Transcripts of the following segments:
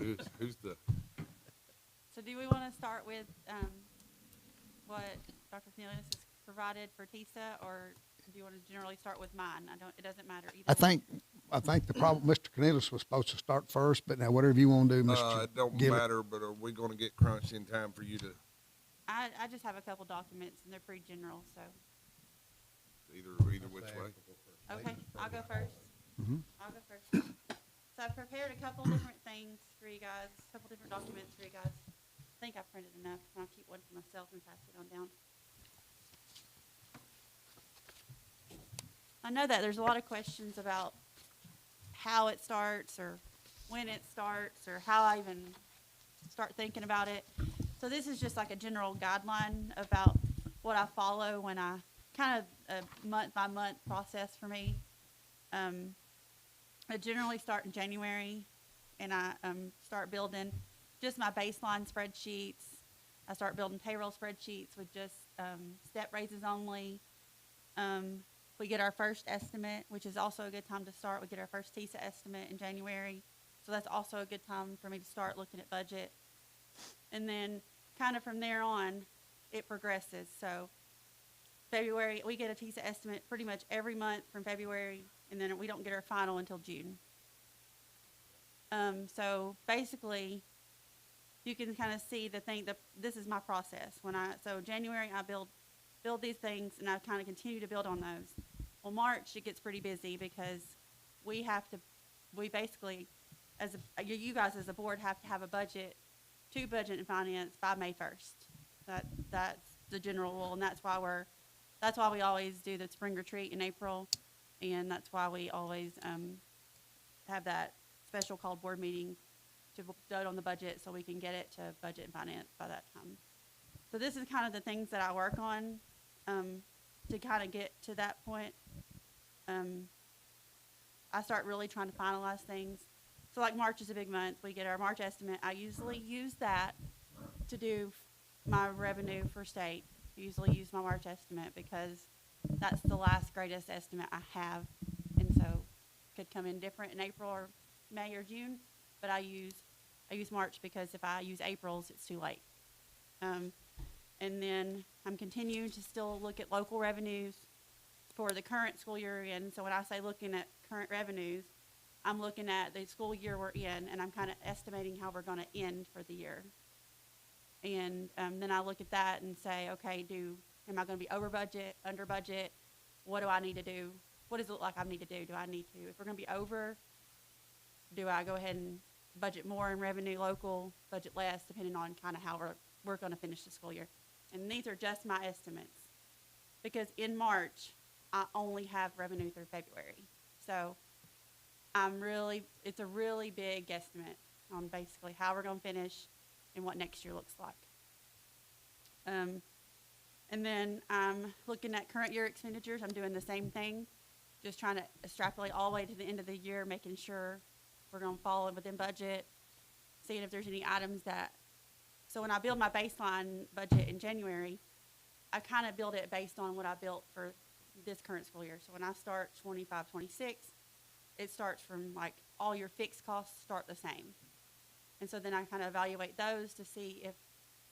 Who's the? So do we want to start with what Dr. Cornelius has provided for TISA, or do you want to generally start with mine? It doesn't matter either I way. think, I think the problem, Mr. Cornelius was supposed to start first, but now whatever you want to do, Mr. It don't Gibbet. matter, but are we going to get crunched in time for you to I just have a couple documents, and they're pretty general, so. either which way? Okay, I'll go first. Mhm. I'll go first. So I've prepared a couple different things for you guys, a couple different documents for you guys. I think I printed enough, and I'll keep one for myself and pass it on down. I know that there's a lot of questions about how it starts, or when it starts, or how I even start thinking about it. So this is just like a general guideline about what I follow when I kind of a month by month process for me. I generally start in January, and I start building just my baseline spreadsheets. I start building payroll spreadsheets with just step raises only. We get our first estimate, which is also a good time to start. We get our first TISA estimate in January, so that's also a good time for me to start looking at budget. And then kind of from there on, it progresses. So February, we get a TISA estimate pretty much every month from February, and then we don't get our final until June. So basically, you can kind of see the thing that this is my process. So January, I build these things, and I kind of continue to build on those. Well, March, it gets pretty busy because we basically, you guys as a board have to have a budget to budget and finance by May 1st. That's the general rule, and that's why we always do the spring retreat in April, and that's why we always have that special called board meeting to vote on the budget so we can get it to budget and finance by that time. So this is kind of the things that I work on to kind of get to that point. I start really trying to finalize things. So like March is a big month. We get our March estimate. I usually use that to do my revenue for state. I usually use my March estimate because that's the last greatest estimate I have. And so could come in different in April or May or June, but I use March because if I use April's, it's too late. And then I'm continuing to still look at local revenues for the current school year in. So when I say looking at current revenues, I'm looking at the school year we're in, and I'm kind of estimating how we're going to end for the year. And then I look at that and say, okay, am I going to be over budget, under budget? What do I need to do? What does it look like I need to do? Do I need to, if we're going to be over, do I go ahead and budget more in revenue local, budget less, depending on kind of how we're going to finish the school year? And these are just my estimates, because in March, I only have revenue through February. So it's a really big guesstimate on basically how we're going to finish and what next year looks like. And then I'm looking at current year expenditures. I'm doing the same thing, just trying to extrapolate all the way to the end of the year, making sure we're going to fall within budget, seeing if there's any items so when I build my baseline budget in January, I kind of build it based on what I built for this current school year. So when I start 25-26, it starts from like all your fixed costs start the same. And so then I kind of evaluate those to see if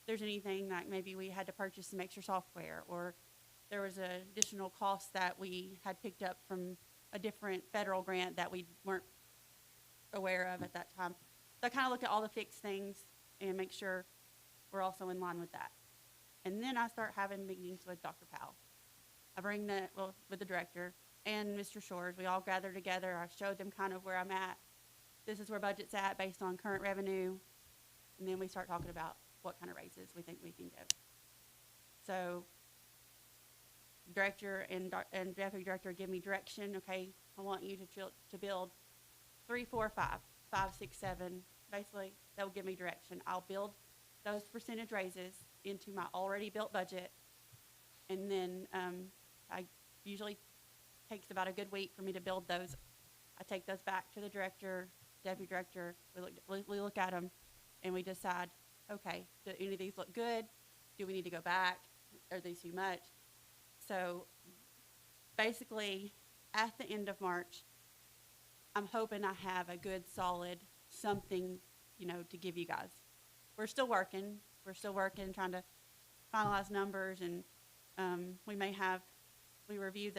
there's anything like maybe we had to purchase some extra software, or there was an additional cost that we had picked up from a different federal grant that we weren't aware of at that time. So I kind of look at all the fixed things and make sure we're also in line with that. And then I start having meetings with Dr. Powell. I bring with the director and Mr. Shores. We all gather together. I show them kind of where I'm at. This is where budget's at based on current revenue. And then we start talking about what kind of raises we think we can give. So director and deputy director give me direction. Okay, I want you to build 3, 4, 5, 5, 6, 7. Basically, that will give me direction. I'll build those percentage raises into my already built budget. And then I usually takes about a good week for me to build those. I take those back to the director, deputy director. We look at them, and we decide, okay, do any of these look good? Do we need to go back? Are these too much? So basically, at the end of March, I'm hoping I have a good, solid something to give you guys. We're still working, trying to finalize numbers, and, we review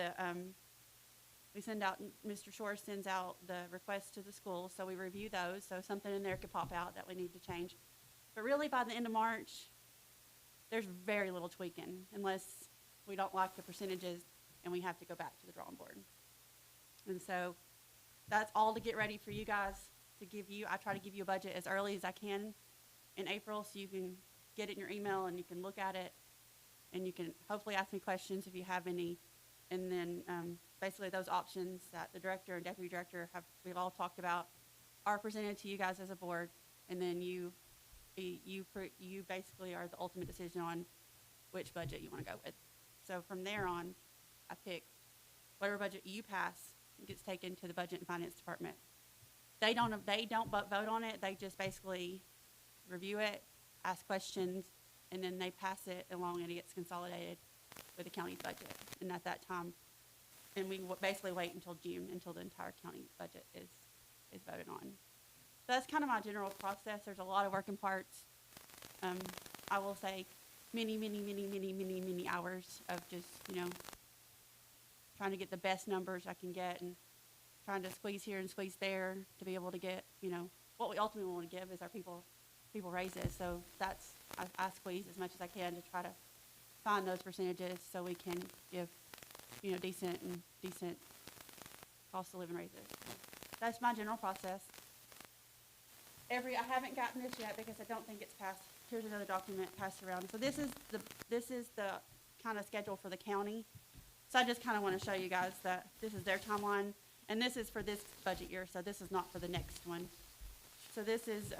we send out, Mr. Shore sends out the requests to the schools, so we review those, so something in there could pop out that we need to change. But really, by the end of March, there's very little tweaking, unless we don't like the percentages and we have to go back to the drawing board. And so, that's all to get ready for you guys, I try to give you a budget as early as I can in April, so you can get it in your email and you can look at it, and you can hopefully ask me questions if you have any. And then, basically those options that the director and deputy director we've all talked about are presented to you guys as a board, and then you basically are the ultimate decision on which budget you want to go with. So from there on, I pick whatever budget you pass gets taken to the budget and finance department. They don't vote on it. They just basically review it, ask questions, and then they pass it along, and it gets consolidated with the county's budget. And at that time, and we basically wait until June until the entire county budget is voted on. So that's kind of my general process. There's a lot of working parts. I will say many hours of just, trying to get the best numbers I can get and trying to squeeze here and squeeze there to be able to get, what we ultimately want to give is our people raises. So I squeeze as much as I can to try to find those percentages so we can give, decent cost of living raises. That's my general process. I haven't gotten this yet because I don't think it's passed. Here's another document passed around. So this is the kind of schedule for the county. So I just kind of want to show you guys that this is their timeline, and this is for this budget year, so this is not for the next one. So this is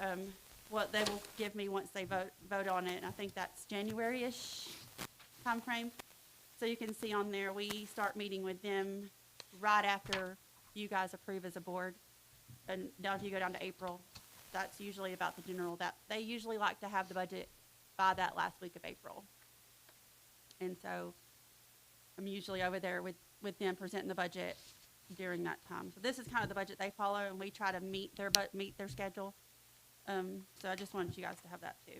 what they will give me once they vote on it, and I think that's January-ish time frame. So you can see on there, we start meeting with them right after you guys approve as a board, and down till you go down to April. That's usually about the general, that they usually like to have the budget by that last week of April. And so I'm usually over there with them presenting the budget during that time. So this is kind of the budget they follow, and we try to meet their schedule. So I just wanted you guys to have that too.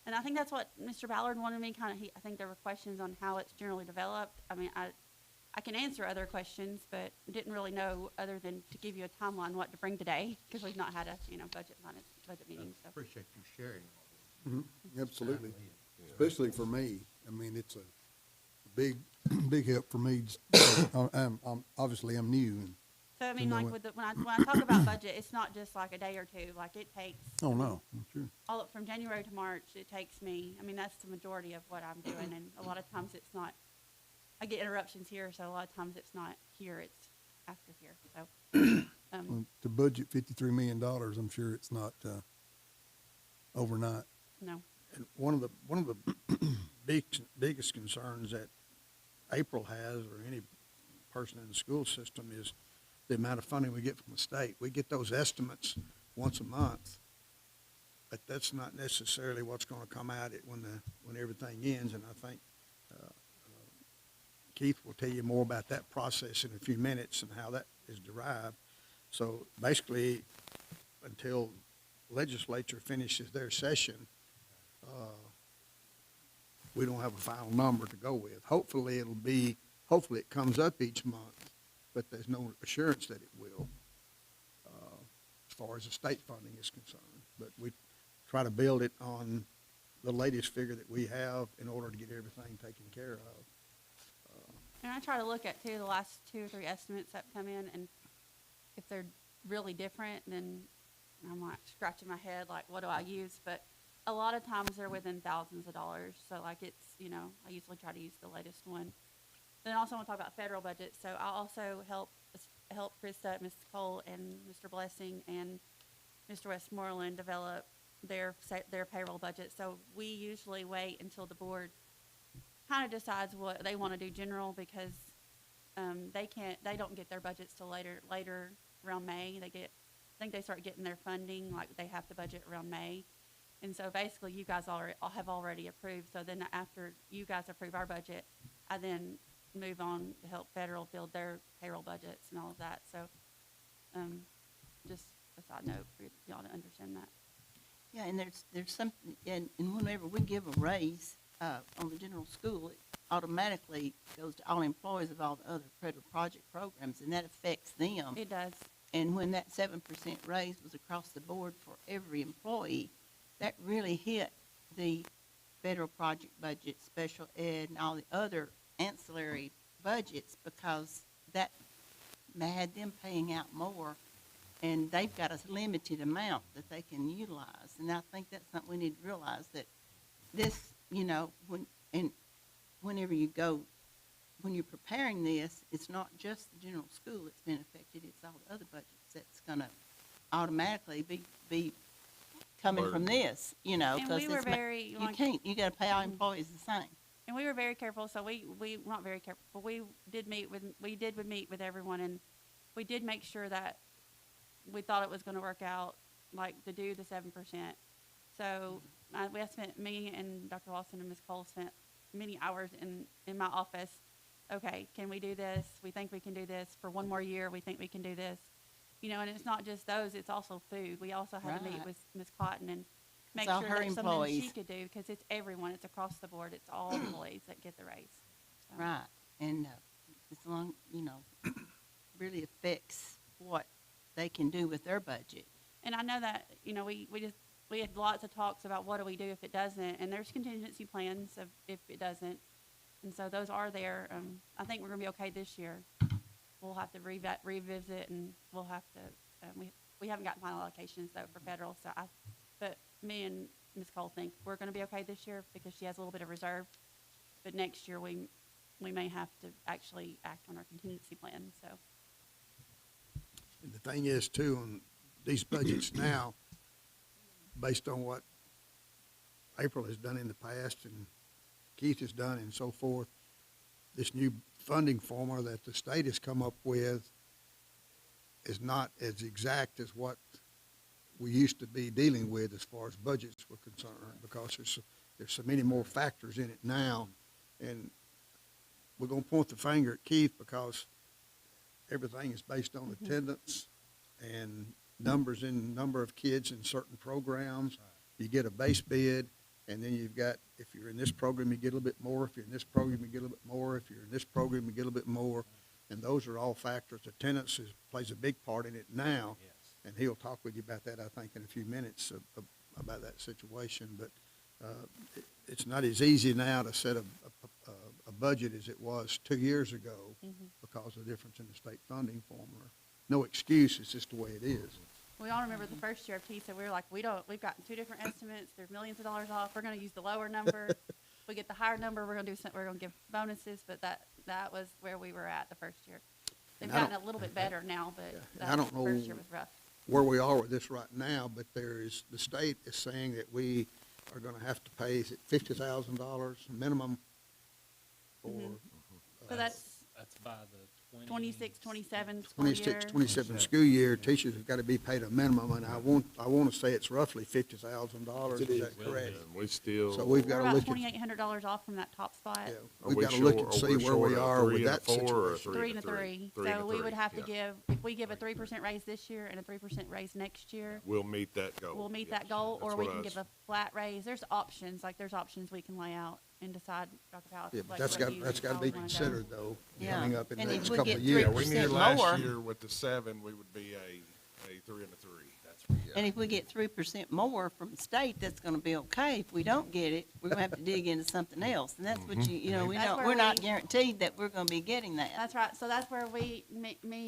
And I think that's what Mr. Ballard wanted me I think there were questions on how it's generally developed. I mean, I can answer other questions, but didn't really know other than to give you a timeline what to bring today, because we've not had a, budget meeting, so. Appreciate you sharing all this. Absolutely, especially for me. I mean, it's a big help for me. I'm obviously new. So, I mean, know like what- when I talk about budget, it's not just like a day or two, like it takes. Oh, no, I'm sure. All up from January to March, it takes me, that's the majority of what I'm doing, and a lot of times it's not, I get interruptions here, so a lot of times it's not here, it's after here, so. Well, to budget $53 million, I'm sure it's not overnight. No, And one of the biggest concerns that April has, or any person in the school system, is the amount of funding we get from the state. We get those estimates once a month, but that's not necessarily what's going to come out when everything ends. And I think Keith will tell you more about that process in a few minutes and how that is derived. So basically, until legislature finishes their session, we don't have a final number to go with. Hopefully it comes up each month, but there's no assurance that it will, as far as the state funding is concerned. But we try to build it on the latest figure that we have in order to get everything taken care of. and I try to look at too, the last 2 or 3 estimates that come in, and if they're really different, then I'm like scratching my head, like, what do I use? But a lot of times they're within thousands of dollars, so like it's, I usually try to use the latest one. Then also I want to talk about federal budget, so I also help Krista, Ms. Cole, and Mr. Blessing, and Mr. Westmoreland develop their payroll budget. So we usually wait until the board kind of decides what they want to do general, because they don't get their budgets till later around May. I think they start getting their funding, like they have to budget around May. And so basically you guys have already approved. So then after you guys approve our budget, I then move on to help federal build their payroll budgets and all of that. So and there's something, and whenever we give a raise, on the general school, it automatically goes to all employees of all the other federal project programs, and that affects them. It does. And when that 7% raise was across the board for every employee, that really hit the federal project budget, special ed, and all the other ancillary budgets, because that had them paying out more, and they've got a limited amount that they can utilize. And I think that's something we need to realize, that this, you know, whenever you go, when you're preparing this, it's not just the general school that's been affected, it's all the other budgets that's gonna automatically be coming from this, you know, And 'cause we were it's very, you like, can't, you gotta pay all employees the same. and we were very careful, so we not very careful, but we did meet with everyone, and we did make sure that we thought it was gonna work out, like, to do the 7%. So, me and Dr. Lawson and Ms. Cole spent many hours in my office. Okay, can we do this? We think we can do this. For one more year, we think we can do this. You know, and it's not just those, it's also food. We also had to meet Right. with Ms. Cotton and make all sure her that's something she employees. could do, because it's everyone, it's across the board, it's all employees that get the raise. So, Right, and it's long, you know, really affects what they can do with their budget. And I know that, you know, we had lots of talks about what do we do if it doesn't, and there's contingency plans of if it doesn't. And so those are there. I think we're gonna be okay this year. We'll have to revisit, and we'll have to, we haven't gotten final allocations though for federal, but me and Ms. Cole think we're gonna be okay this year because she has a little bit of reserve. But next year, we may have to actually act on our contingency plan, so. And the thing is too, on these budgets now, based on what April has done in the past and Keith has done and so forth, this new funding formula that the state has come up with is not as exact as what we used to be dealing with as far as budgets were concerned, because there's so many more factors in it now. And we're gonna point the finger at Keith because everything is based on attendance and numbers in number of kids in certain programs. You get a base bid, and then you've got, if you're in this program, you get a little bit more. If you're in this program, you get a little bit more. If you're in this program, you get a little bit more. And those are all factors. Attendance plays a big part in it now. And he'll talk with you about that, I think, in a few minutes about that situation. But it's not as easy now to set a budget as it was 2 years ago because of the difference in the state funding formula. No excuse, it's just the way it is. We all remember the first year of TISA, we were like, we've gotten two different estimates, there's millions of dollars off, we're gonna use the lower number. If we get the higher number, we're gonna give bonuses, but that was where we were at the first year. They've And I gotten a little bit better now, but and I that don't know first year was rough. where we are with this right now, but the state is saying that we are gonna have to pay, is it $50,000 minimum for So that's That's by the 26, 27 school year. 26, 27 school year. Teachers have gotta be paid a minimum, and I wanna say it's roughly $50,000, is that correct? And we still. So we've We're gotta about look at, $2,800 off from that top spot. yeah, Are we've we gotta look short- and are see we where we short a are 3 with and a that 4 or a situation. 3 and a 3. Three and So a we would three, have to yeah. if we give a 3% raise this year and a 3% raise next year, We'll meet that goal. we'll meet Yes. that goal, That's or we what I can was- give a flat raise. There's options we can lay out and decide, Dr. Powell. Yeah, but like that's what got, you that's gotta how be you wanna go. considered though, Yeah. coming up in the And if next we couple get of Yeah, years. we knew 3% last more. year with the 7, we would be a 3 and a 3. That's, And if we get 3% more from the state, that's gonna be okay. If we don't get it, we're gonna have to dig into something else. And that's what you know, That's where we're not we- guaranteed that we're gonna be getting that. That's right. So that's where me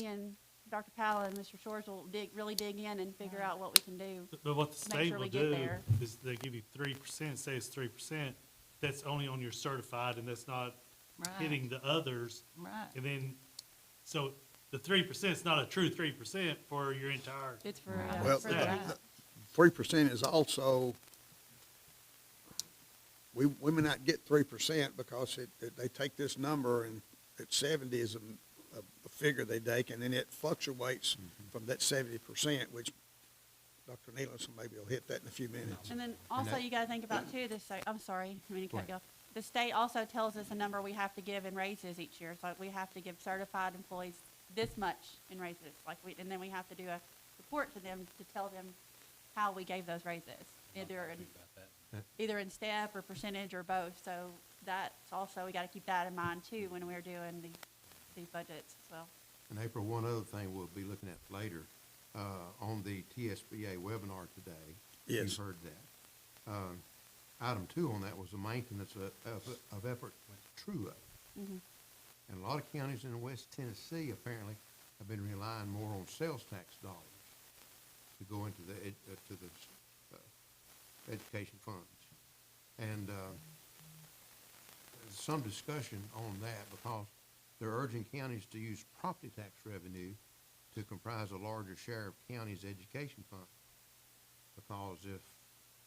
and Dr. Powell and Mr. Shores will really dig in and figure out what we can do. But what the Make state sure we will get do there. is they give you 3%, say it's 3%, that's only on your certified and that's not Right, hitting the others. right. And then, so the 3% is not a true 3% for your entire, It's for, Well, for the, Yeah. 3% is also, we may not get 3% because they take this number and at 70 is a figure they take, and then it fluctuates from that 70%, which Dr. Nealon maybe will hit that in a few minutes. and then also you gotta think about too, I'm sorry, I mean, to cut you off. The state also tells us a number we have to give in raises each year. It's like we have to give certified employees this much in raises, and then we have to do a report to them to tell them how we gave those raises. either in step or percentage or both. So that's also, we gotta keep that in mind too when we're doing these budgets as well. And April, one other thing we'll be looking at later, on the TSBA webinar today. Yes. You heard that. Item 2 on that was the maintenance of effort with true-up. And a lot of counties in West Tennessee apparently have been relying more on sales tax dollars to go into the education funds. And there's some discussion on that because they're urging counties to use property tax revenue to comprise a larger share of county's education fund. Because if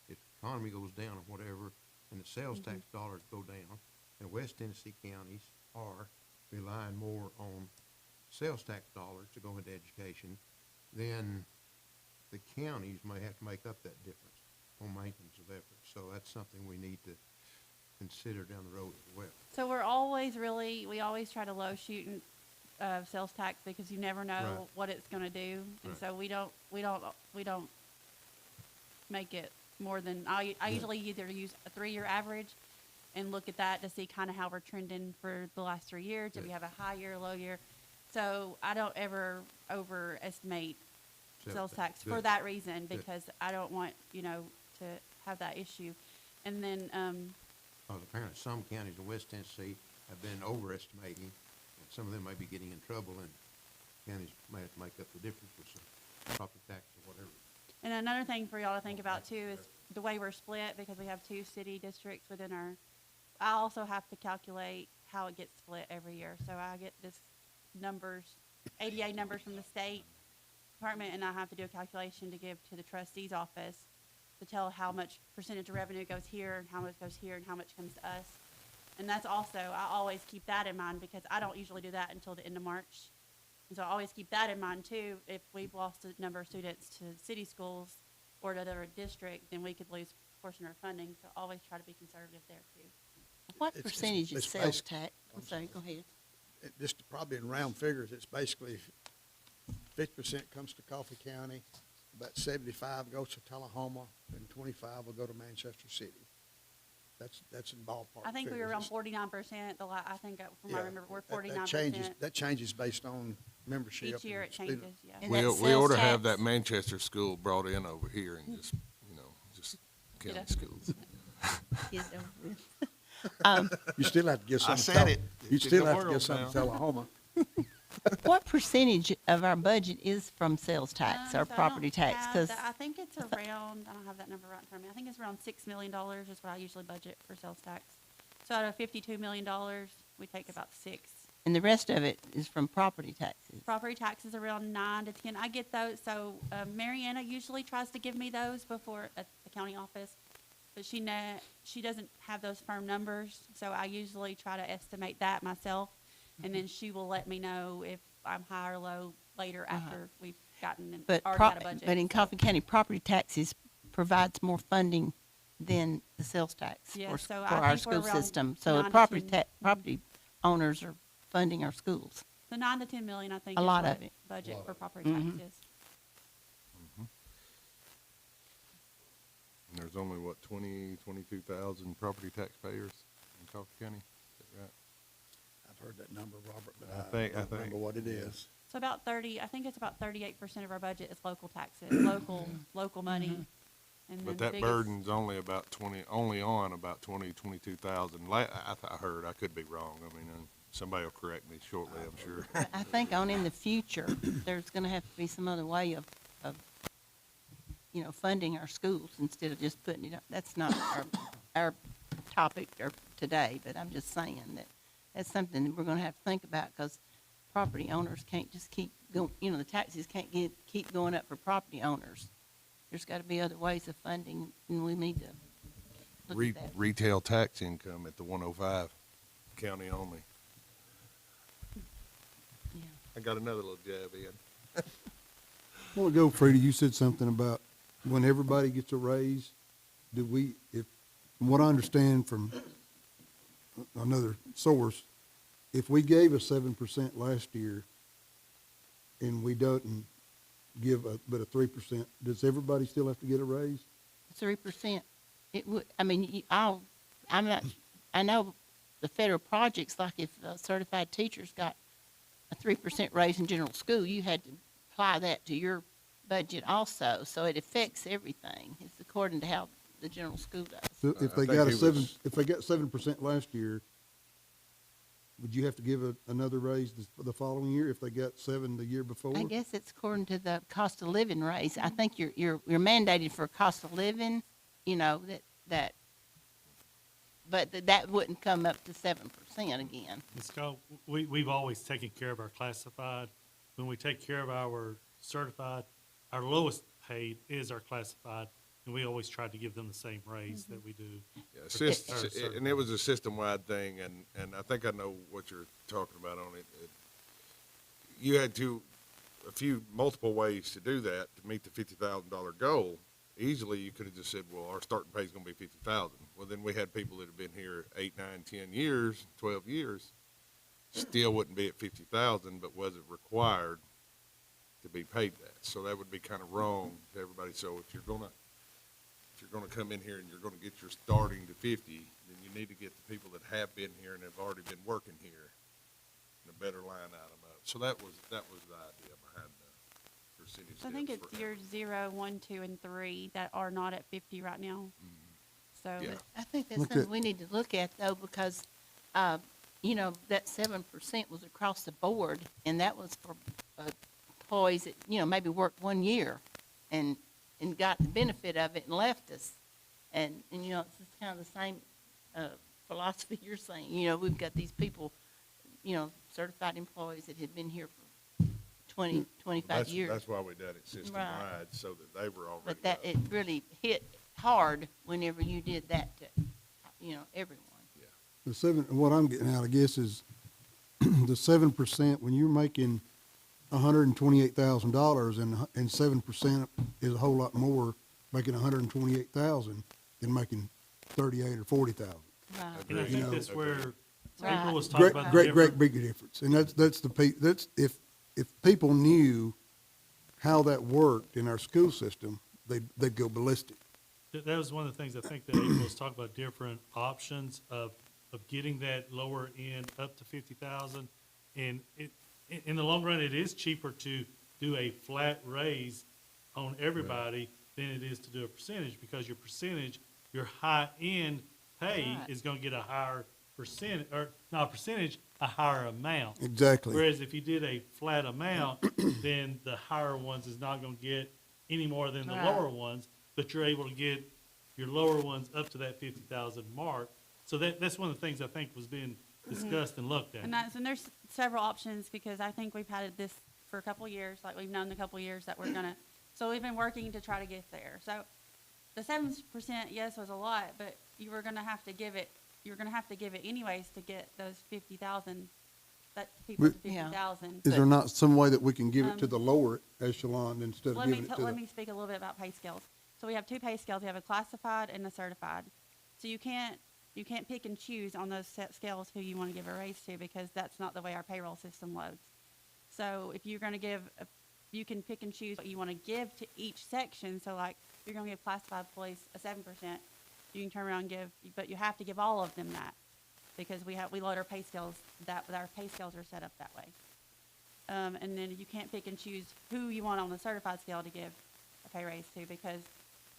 the economy goes down or whatever, and the sales tax dollars go down, and West Tennessee counties are relying more on sales tax dollars to go into education, then the counties may have to make up that difference on maintenance of effort. So that's something we need to consider down the road as well. So we always try to low shoot sales tax because you never know Right. what it's gonna do. And Right. so we don't make it more than, I usually either use a 3-year average and look at that to see kind of how we're trending for the last 3 years. If we have a high year, low year. So I don't ever overestimate sales tax for Good. that reason, Good. because I don't want, to have that issue. And then, Because apparently some counties in West Tennessee have been overestimating, and some of them may be getting in trouble, and counties may have to make up the difference with some property tax or whatever. and another thing for y'all to think about too is the way we're split, because we have 2 city districts within I also have to calculate how it gets split every year. So I get this ADA numbers from the state department, and I have to do a calculation to give to the trustee's office to tell how much percentage of revenue goes here and how much goes here and how much comes to us. And that's also, I always keep that in mind because I don't usually do that until the end of March. And so I always keep that in mind too. If we've lost a number of students to city schools or to another district, then we could lose a portion of our funding. So always try to be conservative there too. What It's- percentage is it's sales basic. tax? I'm sorry, go ahead. Just probably in round figures, it's basically 50% comes to Coffee County, about 75 goes to Tullahoma, and 25 will go to Manchester City. That's in ballpark. I think we were figures. around 49%. I think from Yeah, I remember, we're that 49%. That changes based on membership. Each year and it student- changes, yeah. And We, that we sales ought to have tax- that Manchester school brought in over here and just, just county Yeah. schools. Get it over with. You still have to give some. I said it. You It's in still the have to give world some now. to Tullahoma. What percentage of our budget is from sales tax So or I don't property tax? have 'Cause that. I think it's around, I don't have that number right in front of me. I think it's around $6 million is what I usually budget for sales tax. So out of $52 million, we take about 6. and the rest of it is from property taxes. Property taxes around 9 to 10. I get those. So Mariana usually tries to give me those before at the county office, but she doesn't have those firm numbers. So I usually try to estimate that myself, and then she will let me know if I'm high or low later after we've gotten But already got a budget. but in Coffee County, property taxes provides more funding than the sales tax Yeah, for, so for I our think we're school around system. So 9 the to property 10. property owners are funding our schools. So 9 to 10 million, I think, A is lot what of it. budget for property Mhm. taxes. And there's only, 22,000 property taxpayers in Coffee County? Is that right? I've heard that number, Robert, but I I think- don't remember what it is. So about 30, I think it's about 38% of our budget is local taxes, local money. And then But the that biggest- burden's only about 22,000. I heard, I could be wrong. I mean, somebody will correct me shortly, I'm sure. I think on in the future, there's gonna have to be some other way of funding our schools instead of just putting it up. That's not our topic or today, but I'm just saying that that's something that we're gonna have to think about, because property owners can't just keep going, the taxes can't keep going up for property owners. There's gotta be other ways of funding, and we need to look at that. Retail tax income at the 105, county only. Yeah. I got another little jab in. A while ago, Frida, you said something about when everybody gets a raise, from what I understand from another source, if we gave a 7% last year and we don't give but a 3%, does everybody still have to get a raise? 3%. It would, I mean, I'm not, I know the federal projects, like if certified teachers got a 3% raise in general school, you had to apply that to your budget also. So it affects everything. It's according to how the general school does. So I if they think got he was- if they got 7% last year, would you have to give another raise the following year if they got 7 the year before? I guess it's according to the cost of living raise. I think you're mandated for cost of living, you know, but that wouldn't come up to 7% again. And Scott, we've always taken care of our classified. When we take care of our certified, our lowest paid is our classified, and we always try to give them the same raise that we do. Yeah, Or and it was a system-wide thing, and I think I know what you're talking about on it. You had multiple ways to do that to meet the $50,000 goal. Easily, you could have just said, well, our starting pay is gonna be 50,000. Well, then we had people that have been here 8, 9, 10 years, 12 years, still wouldn't be at 50,000, but wasn't required to be paid that. So that would be kind of wrong to everybody. So if you're gonna come in here and you're gonna get your starting to 50, then you need to get the people that have been here and have already been working here in a better line item up. So that was the idea behind the percentage. So I think steps it's for year 0, 1, 2, and 3 that are not at 50 right now. So, Yeah. I think that's Look something at- we need to look at though, because, you know, that 7% was across the board, and that was for employees that, you know, maybe worked 1 year and got the benefit of it and left us. And you know, it's just kind of the same philosophy you're saying. You know, we've got these people, you know, certified employees that had been here for 20, 25 years. That's why we did it system-wide, so that they were already. But that, up. it really hit hard whenever you did that to, you know, everyone. What I'm getting out, I guess, is the 7%, when you're making $128,000 and 7% is a whole lot more, making 128,000 than making 38 or 40,000. Right. And I Agreed. think know, that's where Right. April was talking about the Great different. big difference. And that's if people knew how that worked in our school system, they'd go ballistic. That was one of the things I think that April was talking about, different options of getting that lower end up to 50,000. And in the long run, it is cheaper to do a flat raise on everybody than it is to do a percentage, because your high end pay Right. is gonna get a higher percent, or not a percentage, a higher amount. Exactly. Whereas if you did a flat amount, then the higher ones is not gonna get any more than the Right. lower ones, but you're able to get your lower ones up to that 50,000 mark. So that's one of the things I think was being discussed and looked at. and there's several options, because I think we've had this for a couple of years, like we've known a couple of years that we're gonna, so we've been working to try to get there. So the 7%, yes, was a lot, but you were gonna have to give it anyways to get those 50,000, that people to Yeah. 50,000. Is there not some way that we can give it to Um, the lower echelon instead of Let me, giving it to let me the? speak a little bit about pay scales. So we have 2 pay scales. We have a classified and a certified. So you can't pick and choose on those set scales who you want to give a raise to, because that's not the way our payroll system loads. So if you're going to you can pick and choose what you want to give to each section. So like, if you're going to give classified employees a 7%, you can turn around and but you have to give all of them that, because we load our pay scales our pay scales are set up that way. And then you can't pick and choose who you want on the certified scale to give a pay raise to, because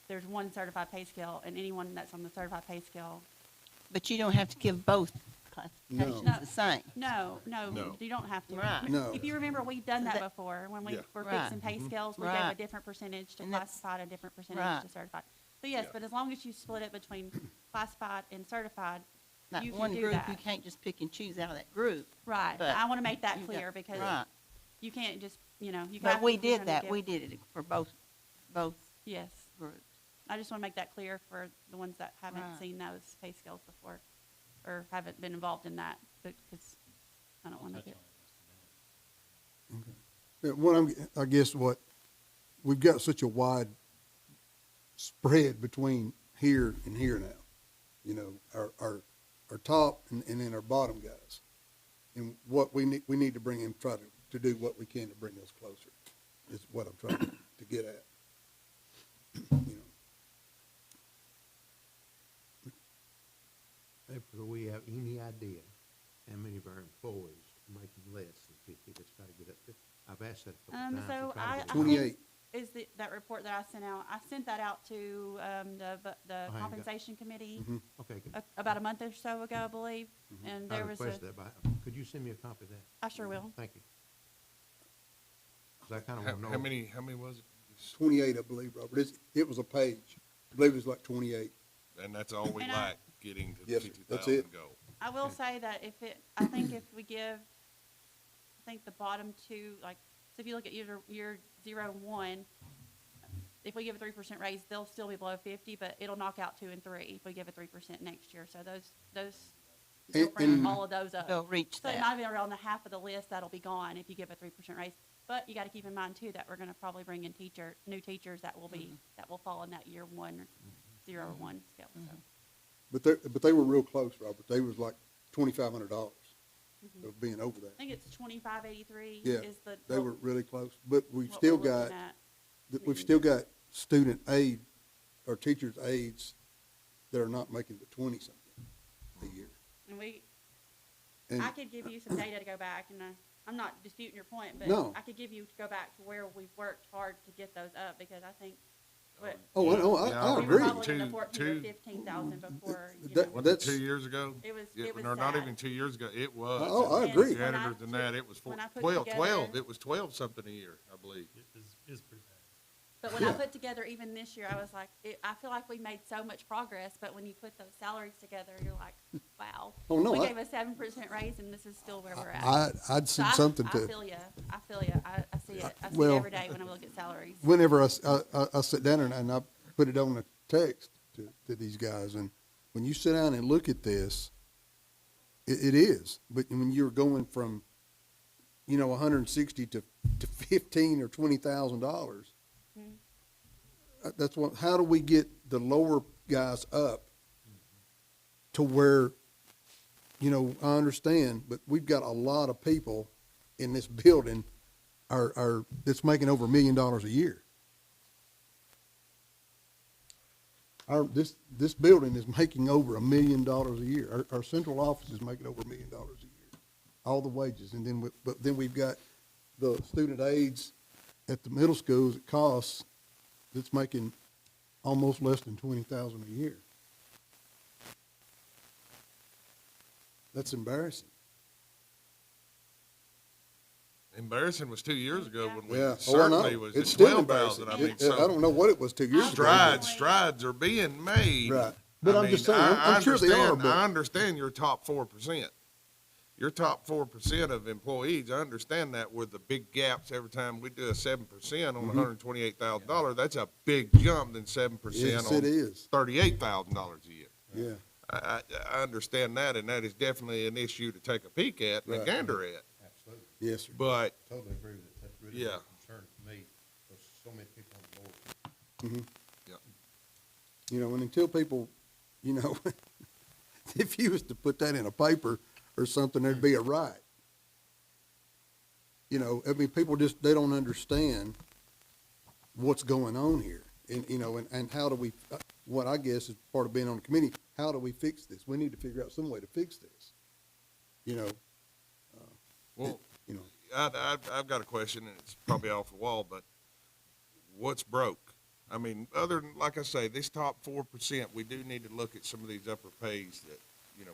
there's one certified pay scale, and anyone that's on the certified pay scale. But you don't have to give both classifications No. the same. No, No. you don't have to. Right. No. If you remember, we've done So that that- before, when we Yeah. were Right. fixing pay scales, we gave a Right. different percentage to And that's- classified, and a different percentage Right. to certified. So yes, Yeah. but as long as you split it between classified and certified, Like you can one do group, that. you can't just pick and choose out of that group. Right, But I want to make that you got- clear, because Right. you can't just, you have But to we be did trying to that. give- We did it for both Yes. groups. I just want to make that clear for the ones that haven't Right. seen those pay scales before, or haven't been involved in that, because I don't want to get. Yeah, I guess we've got such a wide spread between here and here now. You know, our top and then our bottom guys. And what we need to bring in, try to do what we can to bring those closer, is what I'm trying to get at. You know, do we have any idea how many of our employees are making less than 50 that's gotta get up to? I've asked that a couple times. So and tried to I get it. think 28. is that report that I sent out. I sent that out to, the got- compensation committee Okay, good. about a month or so ago, I believe. And I there was a, requested that, but could you send me a copy of that? I sure will. Thank you. 'Cause I kinda How, wanna know. how many was it? 28, I believe, Robert. It was a page. I believe it was like 28. And that's all we And lack, getting to the Yes, sir. That's 50,000 it. goal. I will say that I think if we give, I think the bottom two, like, so if you look at year 0 and 1, if we give a 3% raise, they'll still be below 50, but it'll knock out 2 and 3 if we give a 3% next year. So those, you'll And- bring and- all of those up. They'll reach So it that. might be around the half of the list that'll be gone if you give a 3% raise. But you gotta keep in mind too, that we're gonna probably bring in new teachers that will be, that will fall in that year 1, or 0 or 1 scale, so. But they were real close, Robert. They was like $2,500 of being over I that. think it's 2583 Yeah, is the. They were really close. But we've what still we're got, looking at. we've still got student aid or teachers' aides that are not making the 20-something a year. And And I could give you some data to go back, and I'm not disputing your point, but No. I could give you to go back to where we've worked hard to get those up, because I think, what, oh, Yeah, I we agree. were probably in the Two- 14 or two- 15,000 before, you That- know, Was it That's- 2 years ago? it was, Yeah, it was no, not sad. even 2 years ago. It was. Oh, I And agree. when I Janitors and that, took- it was when I put 12, together- it was 12 something a year, I believe. It is pretty bad. But when I Yeah. put together even this year, I was like, I feel like we made so much progress, but when you put those salaries together, you're like, wow. Oh, no, We I- gave a 7% raise, and this is still where we're at. I'd So seen something I to, feel you, I feel you, I see it, I see it Well- every day when I look at salaries. whenever I sit down and I put it on a text to these guys, and when you sit down and look at this, it is. But when you're going from, 160 to 15 or $20,000, that's what. How do we get the lower guys up to where, I understand, but we've got a lot of people in this building are that's making over $1 million a year. This building is making over $1 million a year. Our central office is making over $1 million a year, all the wages. And then, but then we've got the student aides at the middle schools at costs that's making almost less than $20,000 a year. That's embarrassing. Embarrassing was 2 years ago when we Yeah, certainly was It's at still 12,000. I embarrassing. mean, I don't know what it was 2 years ago. but- strides are being made. Right. But I I'm just mean, saying, I'm sure they are, understand- but- I understand your top 4%. Your top 4% of employees, I understand that with the big gaps every time we do a 7% on Mm-hmm. $128,000, that's a big jump than 7% Yes, it on is. $38,000 a year. Yeah. I understand that, and that is definitely an issue to take a peek at and a Right. gander at. Absolutely. Yes, sir. But Totally agree with it. That's really Yeah. a concern to me, because so many people on the board. And until people, if you was to put that in a paper or something, there'd be a riot. People just, they don't understand what's going on here. And how do we, what I guess is part of being on the committee, how do we fix this? We need to figure out some way to fix this. well, you know. I've got a question, and it's probably off the wall, but what's broke? I mean, other than, like I say, this top 4%, we do need to look at some of these upper pays that,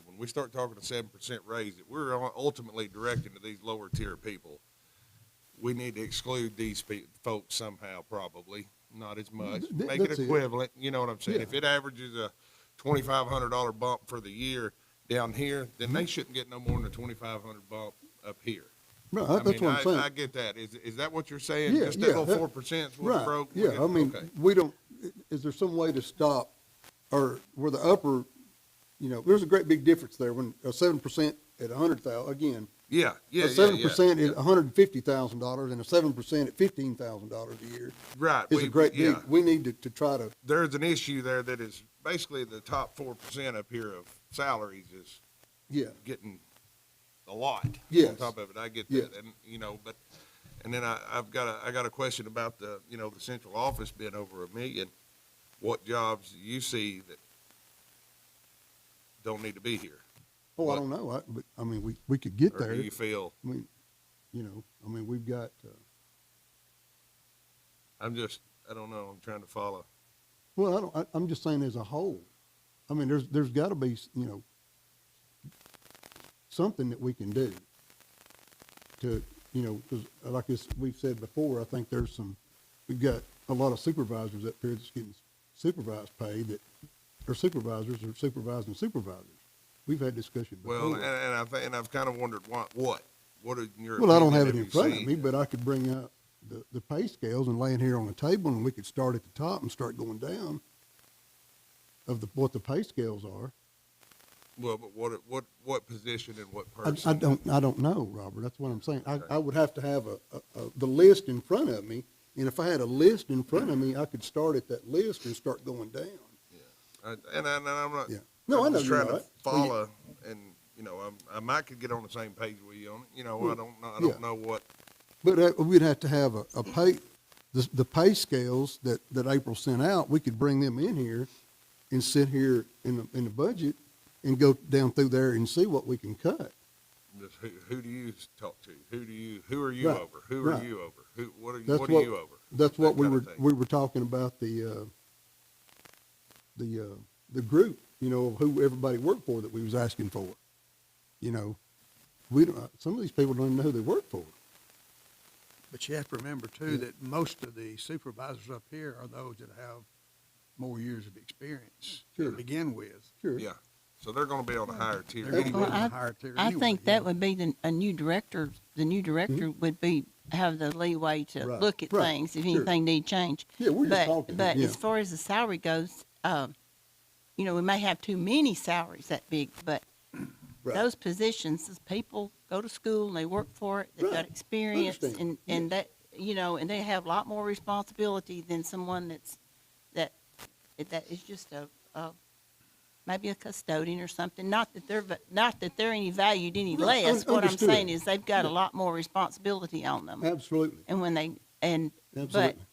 when we start talking a 7% raise, that we're ultimately directing to these lower tier people. We need to exclude these folks somehow, probably, not as much. Make it That's it. equivalent, you know what I'm saying? Yeah. If it averages a $2,500 bump for the year down here, then they shouldn't get no more than a $2,500 bump up here. Right, I that's mean, what I'm saying. I get that. Is that what you're saying? Yeah, Just yeah, that little that- 4% is what's Right, broke? yeah, I mean, Okay. we don't, is there some way to stop, or where the upper, there's a great big difference there when a 7% at 100,000, again, Yeah, yeah, a yeah, 7% yeah. at $150,000 and a 7% at $15,000 a year Right. is a great big, yeah. we need to try to, There's an issue there that is basically the top 4% up here of salaries is yeah, getting a lot. Yes. On top of it, I get Yeah. that, and but and then I got a question about the the central office being over $1 million. What jobs do you see that don't need to be here? Oh, I don't know, but, I mean, we could get Or there. do you feel, I mean, you know, I mean, we've got, I don't know, I'm trying to follow. well, I'm just saying as a whole. I mean, there's gotta be, you know, something that we can do to, you know, because like we've said before, I think we've got a lot of supervisors up here that's getting supervised pay that are supervisors or supervising supervisors. We've had discussion before. Well, and I've kind of wondered what in your Well, I don't have opinion it in front of you me, seen? but I could bring out the pay scales and lay it here on the table, and we could start at the top and start going down of what the pay scales are. Well, but what position and what person? I don't know, Robert. That's what I'm saying. I would have to have the list in front of me, and if I had a list in front of me, I could start at that list and start going down. And I'm not. Yeah. No, I I'm know just you're trying to not. follow, and you know, I might could get on the same page with you on it. You know, Well, I don't know. I yeah. don't know what. But we'd have to have a pay, the pay scales that April sent out, we could bring them in here and sit here in the budget and go down through there and see what we can cut. Just who do you talk to? Who are you Right, over? Who are right. you over? What are That's what are you over? That's what That we kind were, of thing. we were talking about the group, you know, of who everybody worked for that we was asking for. You know, some of these people don't even know who they work for. But you have to remember too, that most of the supervisors up here are those that have more years of experience Sure. to begin with. Sure. Yeah. So they're going to be on a higher tier They're gonna be anyway. on a higher tier I anyway, think you that know. would be a new director. The new director would have the leeway to Right, look at right, things if sure. anything need change. Yeah, we're just But, talking, but yeah. as far as the salary goes, you know, we may have too many salaries that big, but Right. those positions, as people go to school and they work for it, they've Right. got experience, Understand. and that, you know, and they have a lot more responsibility than someone that is just maybe a custodian or something. Not that they're any valued any Right, less. What I'm understood. saying is they've got a lot more responsibility on them. Absolutely. And when they, but Absolutely.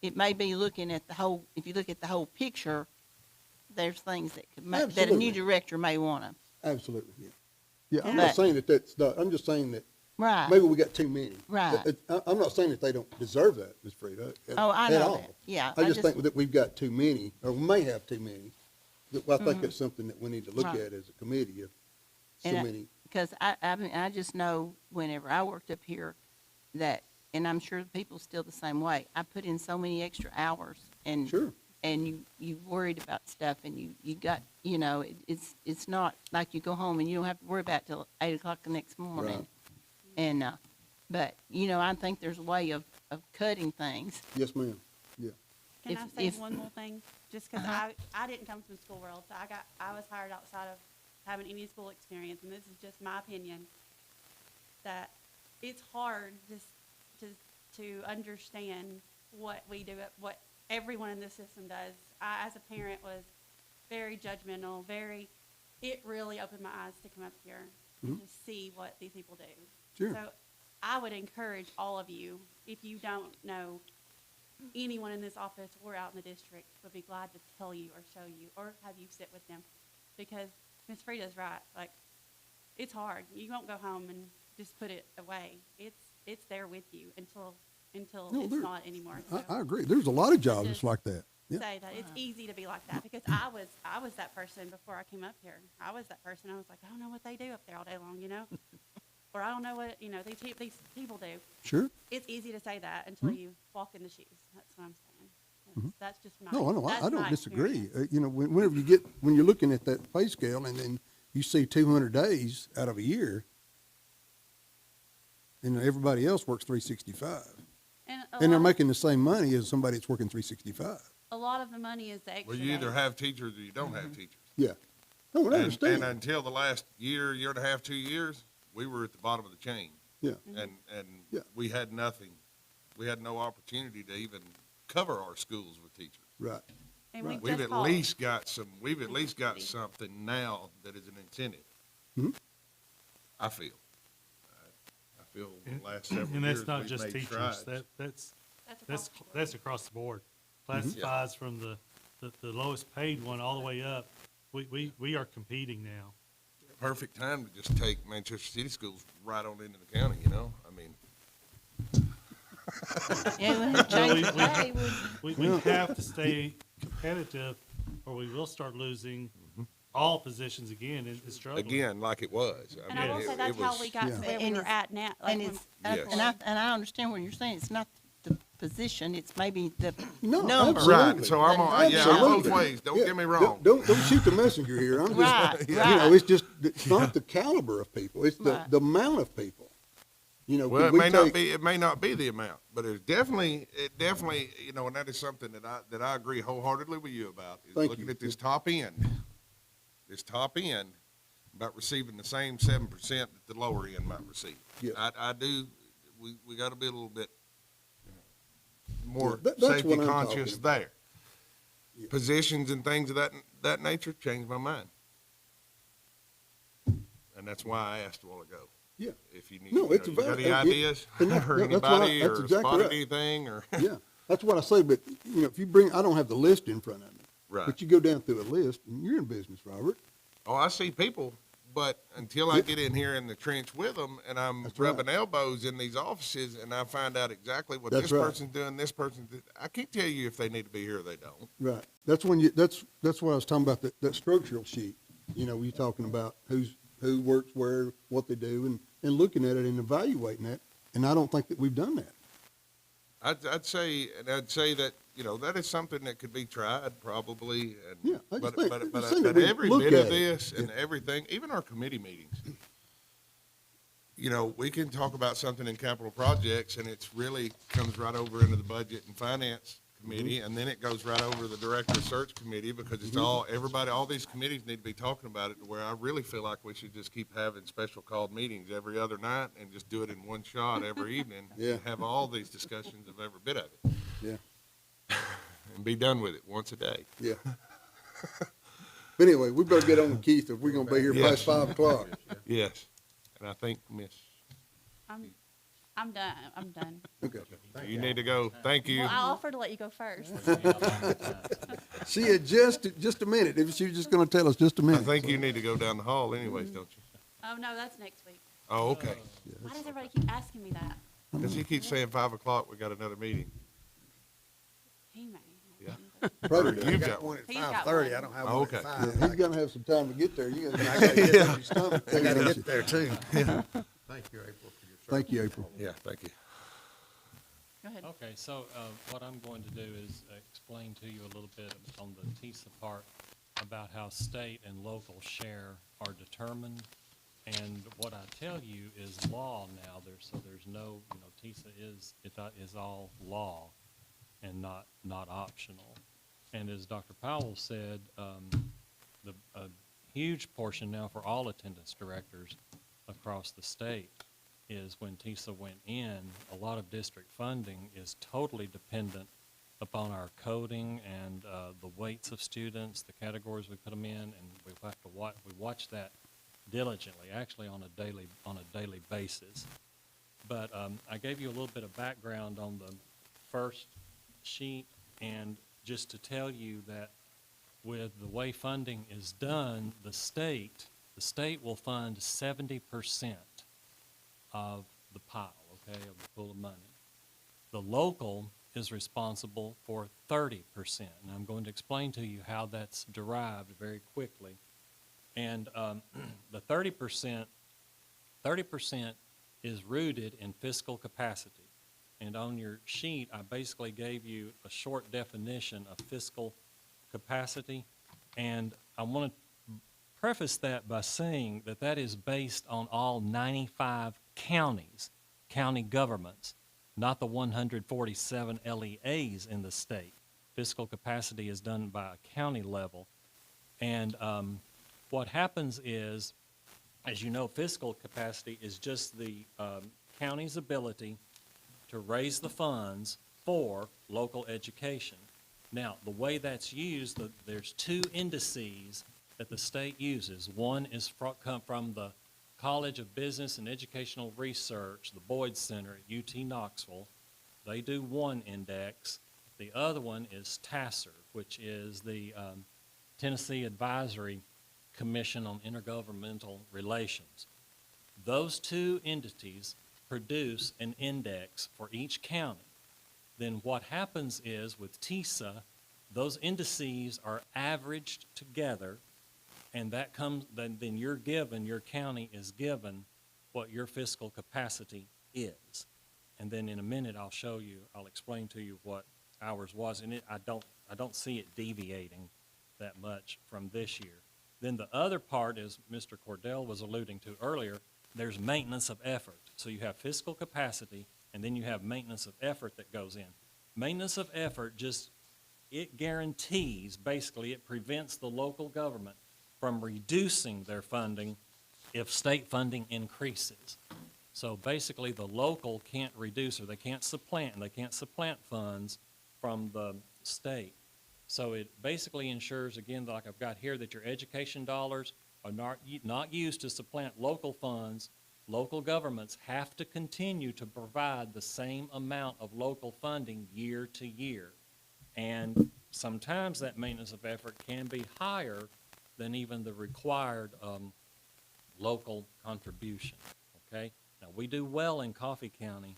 it may be looking at the whole, if you look at the whole picture, there's things that that a Absolutely. new director may wanna. Absolutely, yeah. Yeah, I'm But- not saying that that's not, I'm just saying that Right. maybe we got too many. Right. I'm not saying that they don't deserve that, Ms. Frida. Oh, I at know all. that. Yeah. I just think that we've got too many, or we may have too many. I think that's something that we need to look Mm-hmm. Right. at as a committee, if so And many. Because I mean, I just know whenever I worked up here that, and I'm sure the people still the same way, I put in so many extra hours and. Sure. And you worried about stuff and you got, you know, it's not like you go home and you don't have to worry about it till 8 o'clock the next morning. Right. And, but, you know, I think there's a way of cutting things. Yes, ma'am. Yeah. Can If- I say if- one more thing? Just because I didn't come from the school world, so I was hired outside of having any school experience, and this is just my opinion, that it's hard to understand what we do, what everyone in this system does. I, as a parent, was very judgmental, it really opened my eyes to come up here and to see what these people do. Sure. So I would encourage all of you, if you don't know anyone in this office or out in the district, would be glad to tell you or show you or have you sit with them. Because Ms. Frida's right. Like, it's hard. You won't go home and just put it away. It's there with you until No, it's there- not anymore. So I agree. There's a lot of jobs just that's like that. Yeah. say that it's easy to be like that, because I was that person before I came up here. I was that person. I was like, I don't know what they do up there all day long, you know, or I don't know what, you know, these people do. Sure. It's easy to say that until you walk in the shoes. That's what I'm saying. That's just my. No, I know. that's I don't my disagree. experience. You know, when you're looking at that pay scale and then you see 200 days out of a year, and everybody else works 365, And and they're making the same money as somebody that's working 365. a lot of the money is the extra. Well, you either days. have teachers or you don't have teachers. Yeah. No, I And understand. until the last year and a half, 2 years, we were at the bottom of the chain. Yeah. And Yeah. we had nothing. We had no opportunity to even cover our schools with teachers. Right. And right. We've just at called. least got something now that is an incentive. Mhm. I feel. I feel the last several And years that's not we've just made teachers, strides. that's That's across the board. that's across the board. Classifies from the lowest paid one all the way up we are competing now. Perfect time to just take Manchester City schools right on into the county, you know? I mean, Yeah, we have No, changed the pay, we have to stay competitive, or we will start losing all positions again and struggling. again, like it was. And I will say that's how we got to Yeah. where we And were it's- at now. Like and when- it's, Yes. and I understand what you're saying, it's not the position, it's maybe the No, number. absolutely. Right, so I'm on, yeah, I'm both Absolutely. ways, don't Yeah, get me wrong. Don't shoot the messenger here. I'm just, Right, you know, right. it's just, it's not the caliber of people, it's Right. the amount of people. You know, Well, could it we may not take- be, it may not be the amount, but it definitely, you know, and that is something that I agree wholeheartedly with you about, is Thank looking you. at this top end, about receiving the same 7% that the lower end might receive. Yeah. I do, we gotta be a little bit more Yeah, that's safety what I'm conscious talking about. there. Yeah. Positions and things of that nature changed my mind. And that's why I asked a while ago. Yeah. If you need, No, you know, it's you got valid. any ideas, and that- or that's what I- anybody, that's or exactly spotted right. anything, or, Yeah, that's what I say, but, you know, if you bring, I don't have the list in front of me. right. But you go down through a list, and you're in business, Robert. Oh, I see people, but until I Yeah. get in here in the trench with them, and I'm That's right. rubbing elbows in these offices, and I find out exactly what That's this right. person's doing, I can't tell you if they need to be here or they don't. Right. That's when you, that's what I was talking about, that structural sheet. You know, you're talking about who works where, what they do, and looking at it and evaluating that. And I don't think that we've done that. I'd say that, you know, that is something that could be tried probably, and, Yeah, I just think- but just think that we every look bit of at it. this and everything, even our committee meetings, you know, we can talk about something in capital projects, and it's really comes right over into the budget and finance committee, and then it goes right over to the director of search committee, because it's all these committees need to be talking about it, to where I really feel like we should just keep having special called meetings every other night and just do it in one shot every evening. Yeah. And have all these discussions of every bit of it. Yeah. And be done with it once a day. Yeah. But anyway, we better get on with Keith, if we're gonna be here Yes. past 5 o'clock. Yes. And I think, Miss, I'm done. I'm done. Okay. you need to go. Thank you. Well, I offered to let you go first. She had just a minute. If she was just gonna tell us just a I minute. think you need to go down the hall anyways, don't you? Oh, no, that's next week. Oh, okay. Why does everybody keep asking me that? Because he keeps saying 5 o'clock, we got another meeting. He may. Yeah. Probably Or does. you've got one. At He's got 5:30, one. I don't have Oh, one at okay. 5. Yeah, he's gonna have some time to get there. You gotta I gotta get there. your stomach. I gotta get there too. Thank you, April, for your service. Thank you, April. Yeah, thank you. Go ahead. Okay, so what I'm going to do is explain to you a little bit on the TISA part about how state and local share are determined. And what I tell you is law now. There's no, you know, TISA is all law and not optional. And as Dr. Powell said, a huge portion now for all attendance directors across the state is when TISA went in, a lot of district funding is totally dependent upon our coding and the weights of students, the categories we put them in, and we have to watch that diligently, actually on a daily basis. But I gave you a little bit of background on the first sheet, and just to tell you that with the way funding is done, the state will fund 70% of the pile, okay, of the pool of money. The local is responsible for 30%, and I'm going to explain to you how that's derived very quickly. And the 30% is rooted in fiscal capacity. And on your sheet, I basically gave you a short definition of fiscal capacity. And I want to preface that by saying that that is based on all 95 counties, county governments, not the 147 LEAs in the state. Fiscal capacity is done by a county level. And what happens is, as you know, fiscal capacity is just the county's ability to raise the funds for local education. Now, the way that's used, there's two indices that the state uses. One is come from the College of Business and Educational Research, the Boyd Center at UT Knoxville. They do one index. The other one is TASER, which is the Tennessee Advisory Commission on Intergovernmental Relations. Those two entities produce an index for each county. Then what happens is with TISA, those indices are averaged together, and that comes, then you're given, your county is given what your fiscal capacity is. And then in a minute, I'll explain to you what ours was, and I don't see it deviating that much from this year. Then the other part, as Mr. Cordell was alluding to earlier, there's maintenance of effort. So you have fiscal capacity, and then you have maintenance of effort that goes in. Maintenance of effort it guarantees, basically, it prevents the local government from reducing their funding if state funding increases. So basically, the local can't reduce, or they can't supplant funds from the state. So it basically ensures, again, like I've got here, that your education dollars are not used to supplant local funds. Local governments have to continue to provide the same amount of local funding year to year. And sometimes that maintenance of effort can be higher than even the required local contribution, okay? Now, we do well in Coffee County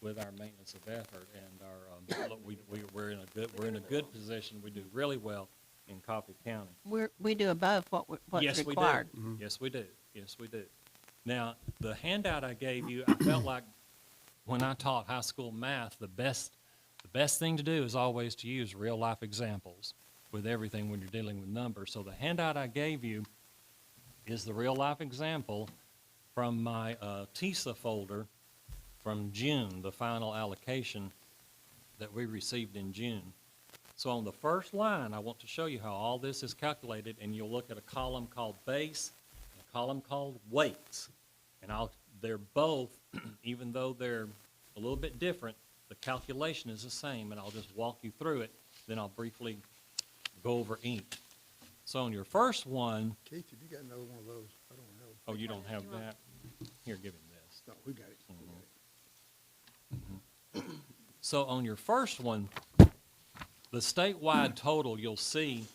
with our maintenance of effort, and we're in a good position. We do really well in Coffee County. We do above what's Yes, required. we do. Yes, we do. Yes, we do. Now, the handout I gave you, I felt like when I taught high school math, the best thing to do is always to use real-life examples with everything when you're dealing with numbers. So the handout I gave you is the real-life example from my TISA folder from June, the final allocation that we received in June. So on the first line, I want to show you how all this is calculated, and you'll look at a column called base and a column called weights. And they're both, even though they're a little bit different, the calculation is the same, and I'll just walk you through it, then I'll briefly go over each. So on your first one, Keith, have you got another one of those? I don't know. oh, you don't have that? Here, give him this. No, we got it. So on your first one, the statewide total, you'll see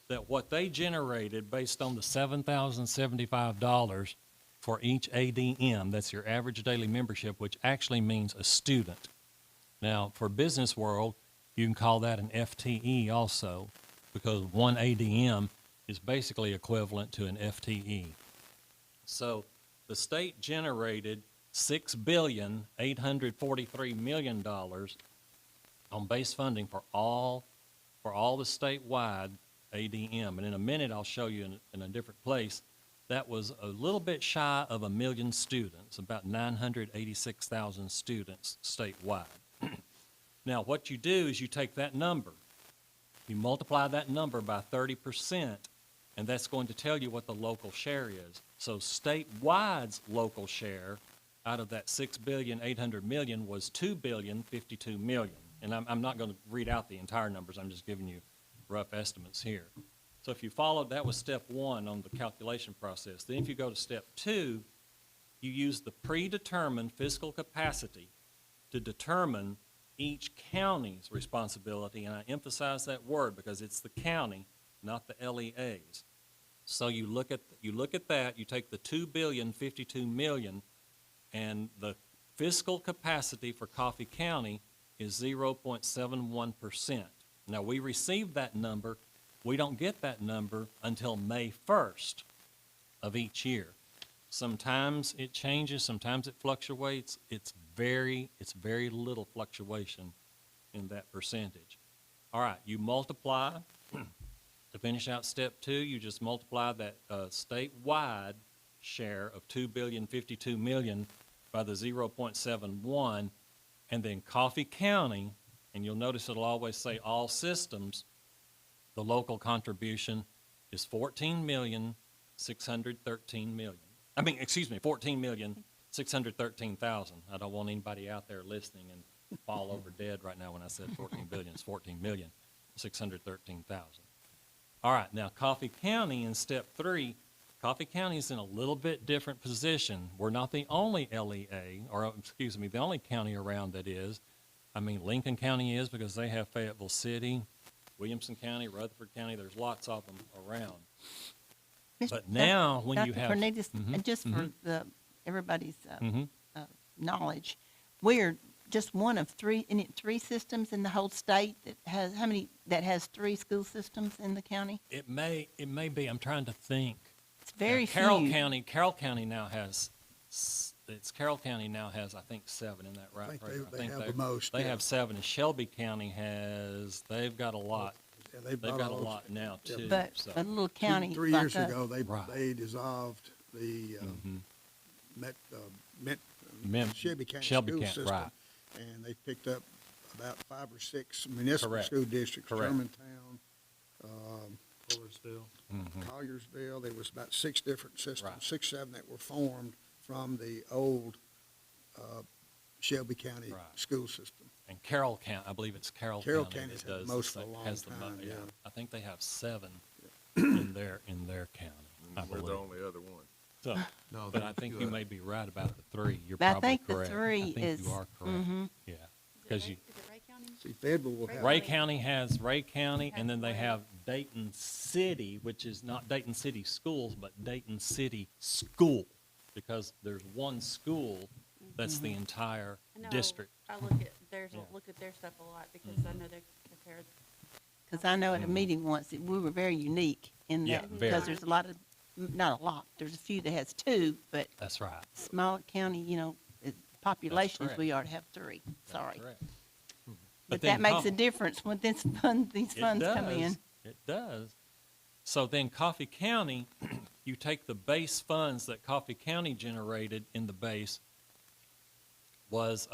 that what they generated based on the $7,075 for each ADM, that's your average daily membership, which actually means a student. Now, for business world, you can call that an FTE also, because one ADM is basically equivalent to an FTE. So the state generated $6,843,000,000 on base funding for all the statewide ADM. And in a minute, I'll show you in a different place, that was a little bit shy of 1 million students, about 986,000 students statewide. Now, what you do is you take that number, you multiply that number by 30%, and that's going to tell you what the local share is. So statewide's local share out of that $6,800,000,000 was $2,052,000,000. And I'm not going to read out the entire numbers. I'm just giving you rough estimates here. So if you followed, that was step one on the calculation process. Then if you go to step two, you use the predetermined fiscal capacity to determine each county's responsibility. And I emphasize that word because it's the county, not the LEAs. So you look at that, you take the $2,052,000,000, and the fiscal capacity for Coffee County is 0.71%. Now, we received that number. We don't get that number until May 1st of each year. Sometimes it changes, sometimes it fluctuates. It's very little fluctuation in that percentage. All right, you multiply. To finish out step two, you just multiply that statewide share of $2,052,000,000 by the 0.71, and then Coffee County, and you'll notice it'll always say all systems, the local contribution is $14,613,000,000. I mean, excuse me, $14,613,000. I don't want anybody out there listening and fall over dead right now when I said 14 billion. It's 14,613,000. All right, now Coffee County in step three, Coffee County is in a little bit different position. We're not the only LEA, or excuse me, the only county around that is. I mean, Lincoln County is because they have Fayetteville City. Williamson County, Rutherford County, there's lots of them around. Mr. But now, when you Dr. have. Cornelius, Mhm, just for mhm, everybody's mhm. knowledge, we are just one of three systems in the whole state that has, that has 3 school systems in the county? It may be, I'm trying to think. It's very Carroll few. Carroll County now has, Carroll County now has, I think, 7, isn't that right? think Fraser? they have the most, They yeah. have 7, and Shelby County they've got a lot. Yeah, They've bought got a all those- lot now, yeah, too, But so. a little county 3 like years us- ago, Right. they dissolved the, Mhm. Mem- Shelby County Shelby school County, system. right. And they picked up about 5 or 6 municipal Correct. school districts, Correct. Germantown, Fullersville. Colliersville. There was about 6 different systems, Right. 6, 7 that were formed from the old Shelby County Right. school system. And Carroll County, I believe it's Carroll Carroll County County's that had does. most for a that long has the time, yeah. I think they have 7 in their county, I We're the believe. only other one. So, No, but I there's think two you others. may be right about the 3. You're But I probably think the correct. 3 I think is- you are correct. Yeah, because you, Is it Ray County? See, Fayetteville will have. Ray County has Ray County, and then they have Dayton City, which is not Dayton City Schools, but Dayton City School, because there's one school that's the entire I know, district. I look at theirs, Yeah. look at their stuff a lot because I know they're compared. Because I know at a meeting once, that we were very unique in Mm-hmm. Yeah, that, very. because there's a lot of, not a lot, there's a few that has 2, but That's right. smaller county, populations, correct. we ought to have 3, That's sorry. correct. But then that makes Coffee- a difference when these It funds come in. does. It does. So then Coffee County, you take the base funds that Coffee County generated in the base was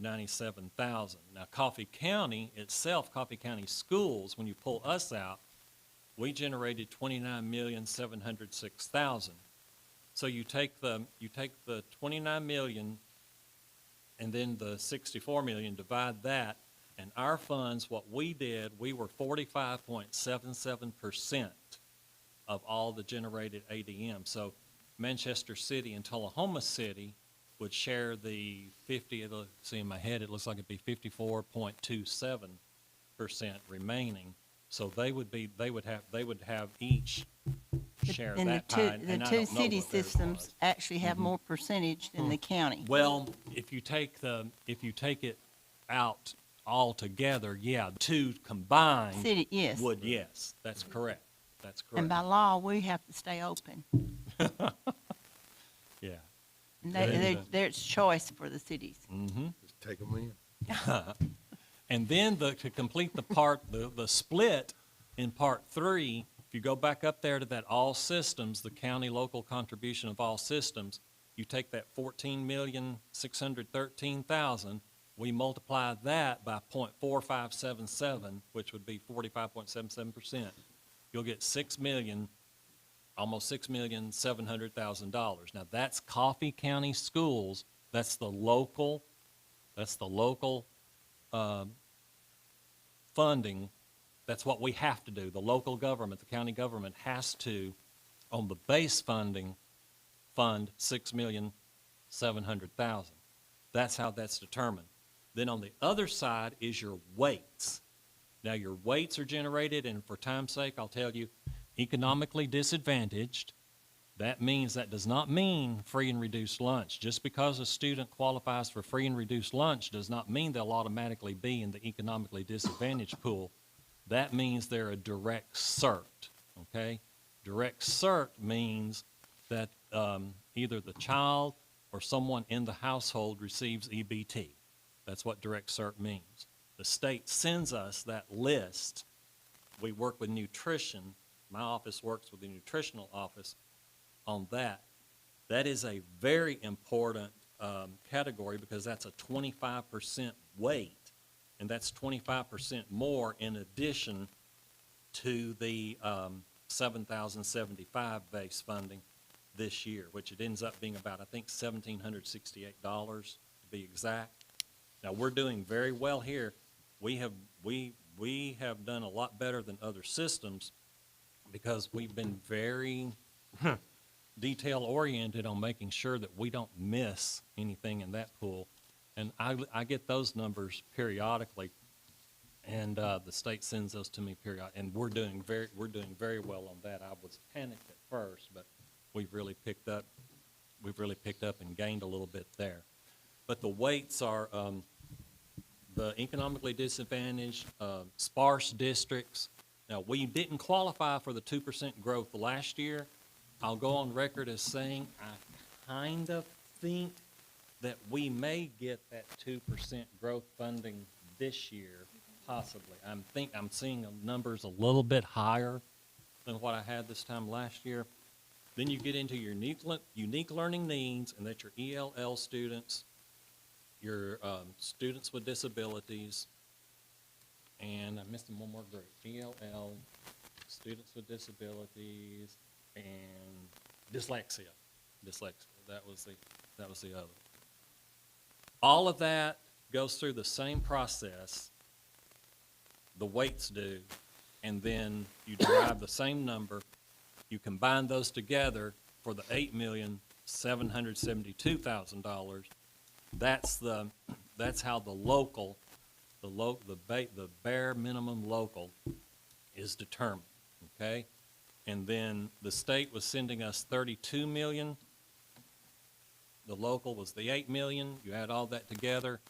64,897,000. Now Coffee County itself, Coffee County Schools, when you pull us out, we generated 29,706,000. So you take the 29 million and then the 64 million, divide that, and our funds, what we did, we were 45.77% of all the generated ADM. So Manchester City and Tullahoma City would share the 50, see in my head, it looks like it'd be 54.27% remaining. So they would have each share And that the pie. two, and the I 2 don't know city what theirs systems was. actually have more percentage than the county. Well, if you take it out altogether, yeah, the 2 combined City, yes. would, yes, that's correct. That's correct. And by law, we have to stay open. Yeah. And Good. there's choice for the cities. Mm-hmm. Just take them in. And then to complete the split in part 3, if you go back up there to that all systems, the county local contribution of all systems, you take that 14,613,000, we multiply that by 0.4577, which would be 45.77%. You'll get almost $6,700,000. Now that's Coffee County Schools. That's the local funding. That's what we have to do. The local government, the county government has to, on the base funding, fund $6,700,000. That's how that's determined. Then on the other side is your weights. Now your weights are generated, and for time's sake, I'll tell you, economically disadvantaged. That does not mean free and reduced lunch. Just because a student qualifies for free and reduced lunch does not mean they'll automatically be in the economically disadvantaged pool. That means they're a direct CERT, okay? Direct CERT means that either the child or someone in the household receives EBT. That's what direct CERT means. The state sends us that list. We work with nutrition. My office works with the nutritional office on that. That is a very important category because that's a 25% weight, and that's 25% more in addition to the 7,075 base funding this year, which it ends up being about, I think, $1,768 to be exact. Now, we're doing very well here. We have done a lot better than other systems because we've been very detail-oriented on making sure that we don't miss anything in that pool. And I get those numbers periodically, and the state sends those to me periodically, and we're doing very well on that. I was panicked at first, but we've really picked up and gained a little bit there. But the weights are the economically disadvantaged, sparse districts. Now, we didn't qualify for the 2% growth last year. I'll go on record as saying I kind of think that we may get that 2% growth funding this year, possibly. I'm seeing numbers a little bit higher than what I had this time last year. Then you get into your unique learning needs, and that's your ELL students, your students with disabilities, and I'm missing one more group, ELL, students with disabilities, and dyslexia. That was the other. All of that goes through the same process the weights do, and then you derive the same number. You combine those together for the $8,772,000. That's how the bare minimum local is determined. Okay, and then the state was sending us 32 million. The local was the 8 million. You add all that together,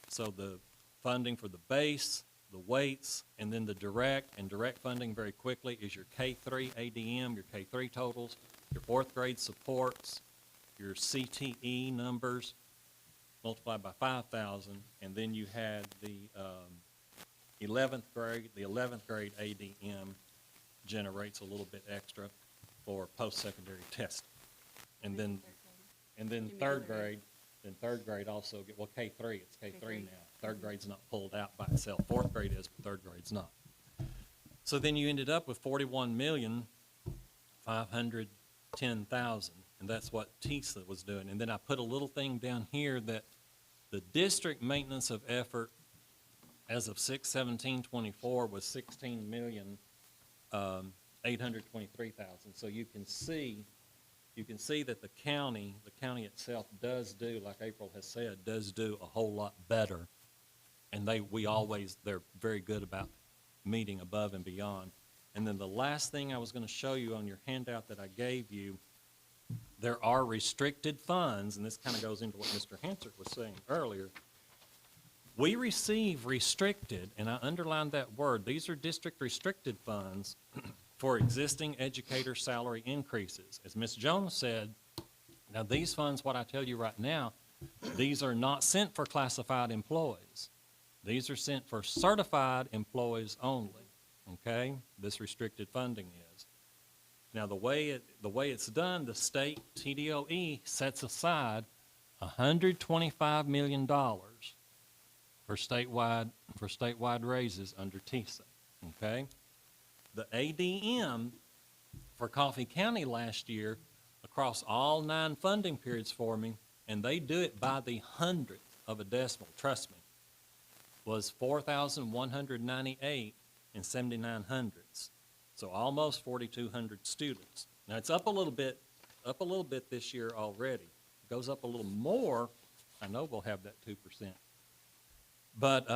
so the funding for the base, the weights, and then the direct funding very quickly is your K3 ADM, your K3 totals, your fourth grade supports, your CTE numbers multiplied by 5,000, and then you had the 11th grade. The 11th grade ADM generates a little bit extra for post-secondary testing, and then third grade also get, well, K3, it's K3 now. Third grade's not pulled out by itself. Fourth grade is, but third grade's not. So then you ended up with 41,510,000, and that's what TISA was doing. And then I put a little thing down here that the district maintenance of effort as of 6/17/24 was 16,823,000. So you can see that the county itself does do, like April has said, does do a whole lot better. And they're very good about meeting above and beyond. And then the last thing I was going to show you on your handout that I gave you, there are restricted funds, and this kind of goes into what Mr. Hansard was saying earlier. We receive restricted, and I underlined that word, these are district restricted funds for existing educator salary increases. As Ms. Jones said, now these funds, what I tell you right now, these are not sent for classified employees. These are sent for certified employees only, okay? This restricted funding is. Now the way it's done, the state TDOE sets aside $125 million for statewide raises under TISA, okay? The ADM for Coffee County last year, across all 9 funding periods for me, and they do it by the 100th of a decimal, trust me, was 4,198 and 79 hundredths. So almost 4,200 students. Now it's up a little bit this year already. It goes up a little more. I know we'll have that 2%. But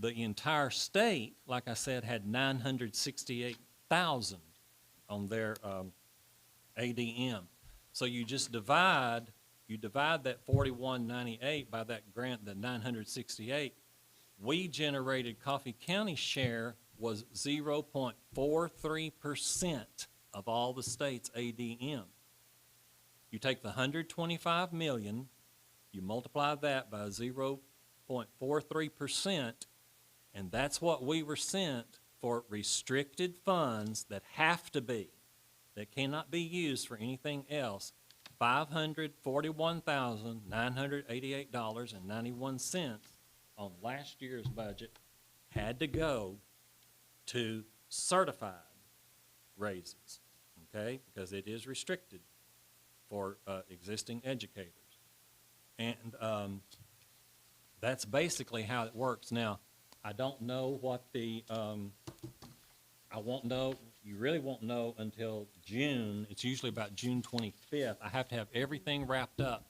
the entire state, like I said, had 968,000 on their ADM. So you just divide that 4198 by that grant, the 968. We generated, Coffee County's share was 0.43% of all the state's ADM. You take the 125 million, you multiply that by 0.43%, and that's what we were sent for restricted funds that cannot be used for anything else. $541,988.91 on last year's budget had to go to certified raises, okay? Because it is restricted for existing educators. And that's basically how it works. Now, I don't know what I won't know, you really won't know until June. It's usually about June 25th. I have to have everything wrapped up.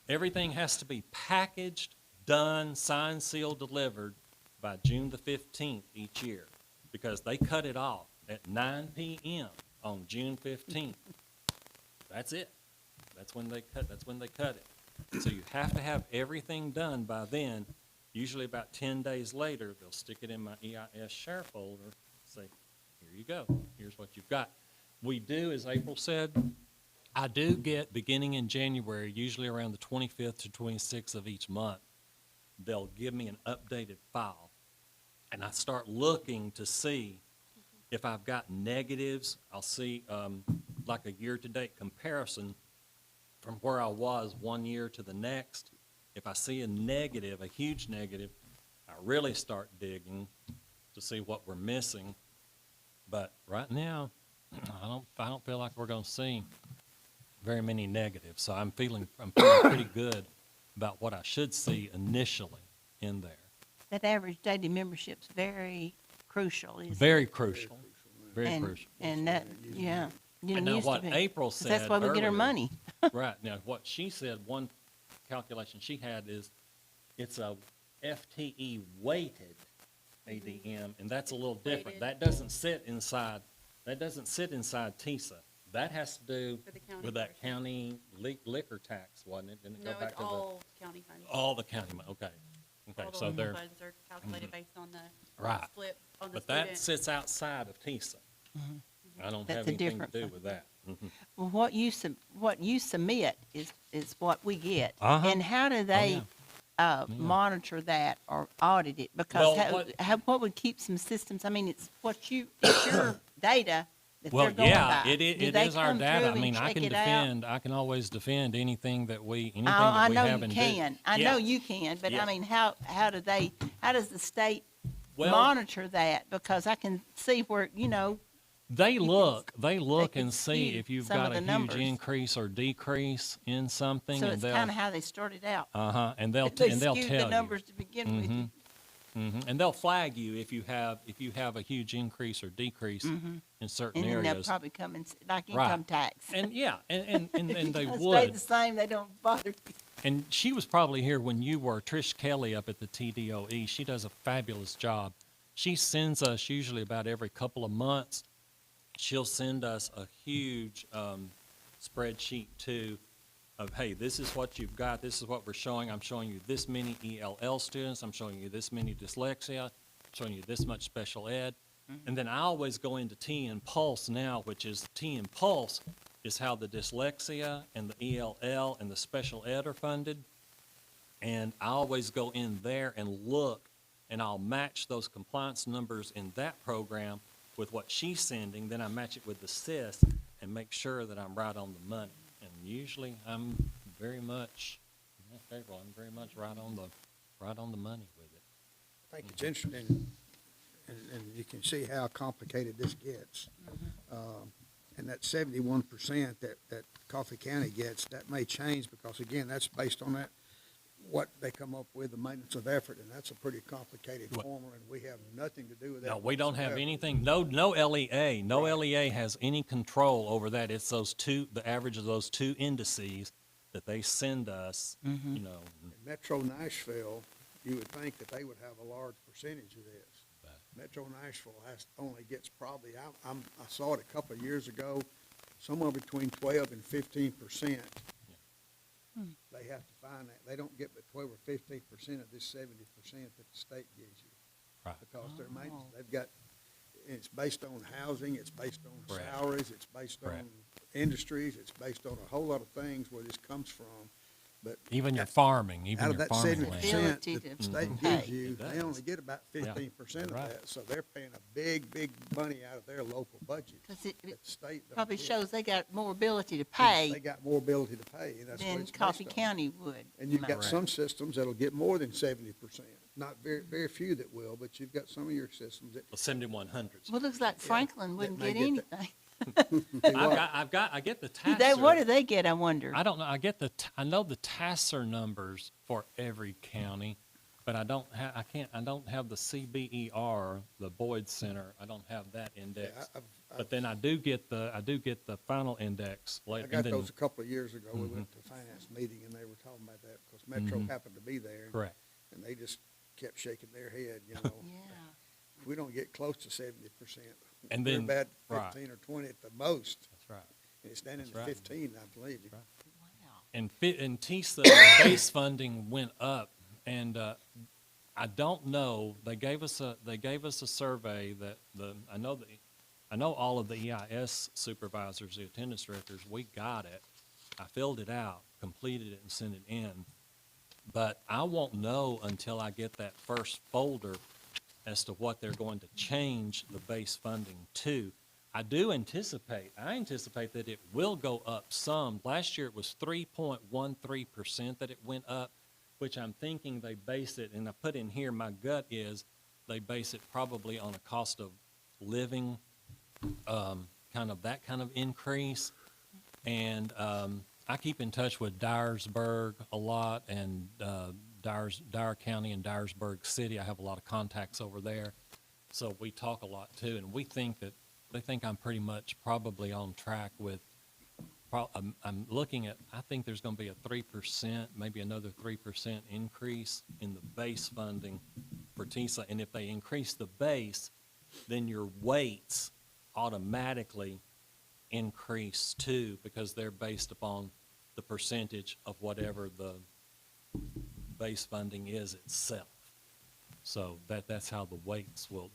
Everything has to be packaged, done, signed, sealed, delivered by June the 15th each year, because they cut it off at 9 p.m. on June 15th. That's it. That's when they cut it. So you have to have everything done by then. Usually about 10 days later, they'll stick it in my EIS share folder, say, here you go, here's what you've got. We do, as April said, I do get, beginning in January, usually around the 25th to 26th of each month, they'll give me an updated file. And I start looking to see if I've got negatives. I'll see like a year-to-date comparison from where I was 1 year to the next. If I see a negative, a huge negative, I really start digging to see what we're missing. But right now, I don't feel like we're going to see very many negatives. So I'm feeling pretty good about what I should see initially in there. That average daily membership's very crucial, isn't it? Very crucial. Very crucial. And that, yeah. And now used to what be. April 'Cause said that's why we get our earlier- money. Right. Now, what she said, one calculation she had is it's a FTE weighted ADM, and that's a little different. Weighted. That doesn't sit inside TISA. That has to do For the county with that portion. county liquor tax, wasn't it? Didn't it No, go back it's to all county funds. all the county money? Okay. Okay, All the so local they're, funds are calculated based on the Right. split on the but that student. sits outside of TISA. I don't That's have a anything to different do fund. with that. Well, what you submit is what we get. Uh-huh. And how do they monitor that or audit it? Because Well, what would keep some systems? I mean, it's your data that Well, they're going yeah, by. it Do they is our come data. through I and mean, I check can it out? I can always defend anything that we I have know and you do. can. I Yeah. know you can, but Yeah. I mean, how does the state Well, monitor that? Because I can see where, they can look can and see skew if you've some of got a the huge numbers. increase or decrease in something, so and it's they'll kind of how they started out. and they'll They and they'll skewed tell the numbers to begin with. and they'll flag you if you have a huge increase or decrease in certain And then they'll areas. probably come and, like Right. income tax. And yeah, and they Stay would. the same, they don't bother you. And she was probably here when you were, Trish Kelly up at the TDOE. She does a fabulous job. She sends us usually about every couple of months. She'll send us a huge spreadsheet too of, hey, this is what you've got. This is what we're showing. I'm showing you this many ELL students. I'm showing you this many dyslexia. I'm showing you this much special ed. And then I always go into TN Pulse now, which is TN Pulse is how the dyslexia and the ELL and the special ed are funded. And I always go in there and look, and I'll match those compliance numbers in that program with what she's sending. Then I match it with the SIS and make sure that I'm right on the money. And usually I'm very much, April, I'm very much right on the money with it. I think it's interesting, and you can see how complicated this gets. And that 71% that Coffee County gets, that may change because, again, that's based on what they come up with, the maintenance of effort, and that's a pretty complicated formula, and we have nothing to do with that. No, we don't have whatsoever. anything, no LEA. No LEA has any control over that. It's the average of those two indices that they send us, you know. In Metro Nashville, you would think that they would have a large percentage of this. Metro Nashville only gets probably, I saw it a couple of years ago, somewhere between 12 and 15%. They have to find that. They don't get but 12 or 15% of this 70% that the state gives you. Right. Because their maintenance, they've got, it's based on housing, it's based on Correct. salaries, it's based on Correct. industries, it's based on a whole lot of things where this comes from. But Even your farming, out even of your that farming 70% land. Ability that to the state pay. gives you, It they does. only get about 15% of Right. that. So they're paying a big money out of their local budget. 'Cause it that the state don't probably get. shows they got more ability to They pay got more ability to pay, and that's what than it's based Coffee on. County would. And you've got Correct. some systems that'll get more than 70%. Not very few that will, but you've got some of your systems that. The 7100s. Well, looks like Franklin wouldn't may get get anything. I get the Do TASER. what do they get, I wonder? I don't know. I know the TASER numbers for every county, but I don't have the CBER, the Boyd Center. I don't have that index. But then I do get the final index I later. got and then- those a couple of years ago. We went to a finance meeting and they were talking about that because Metro happened to be there. Correct. and they just kept shaking their head, you know. Yeah. If we don't get close to 70%, And we're then- about right. 15 or 20 at the most. That's right. And it's down in That's the right. 15, I believe. That's right. Wow. And TISA base funding went up, and I don't know. They gave us a survey that I know all of the EIS supervisors, the attendance directors, we got it. I filled it out, completed it, and sent it in. But I won't know until I get that first folder as to what they're going to change the base funding to. I anticipate that it will go up some. Last year it was 3.13% that it went up, which I'm thinking they base it, and I put in here, my gut is they base it probably on a cost of living, kind of that kind of increase. And I keep in touch with Dyersburg a lot, and Dyer County and Dyersburg City. I have a lot of contacts over there, so we talk a lot too. And we think that they think I'm pretty much probably on track with. I'm looking at. I think there's going to be a 3%, maybe another 3% increase in the base funding for TISA. And if they increase the base, then your weights automatically increase too, because they're based upon the percentage of whatever the base funding is itself. So that's how the weights will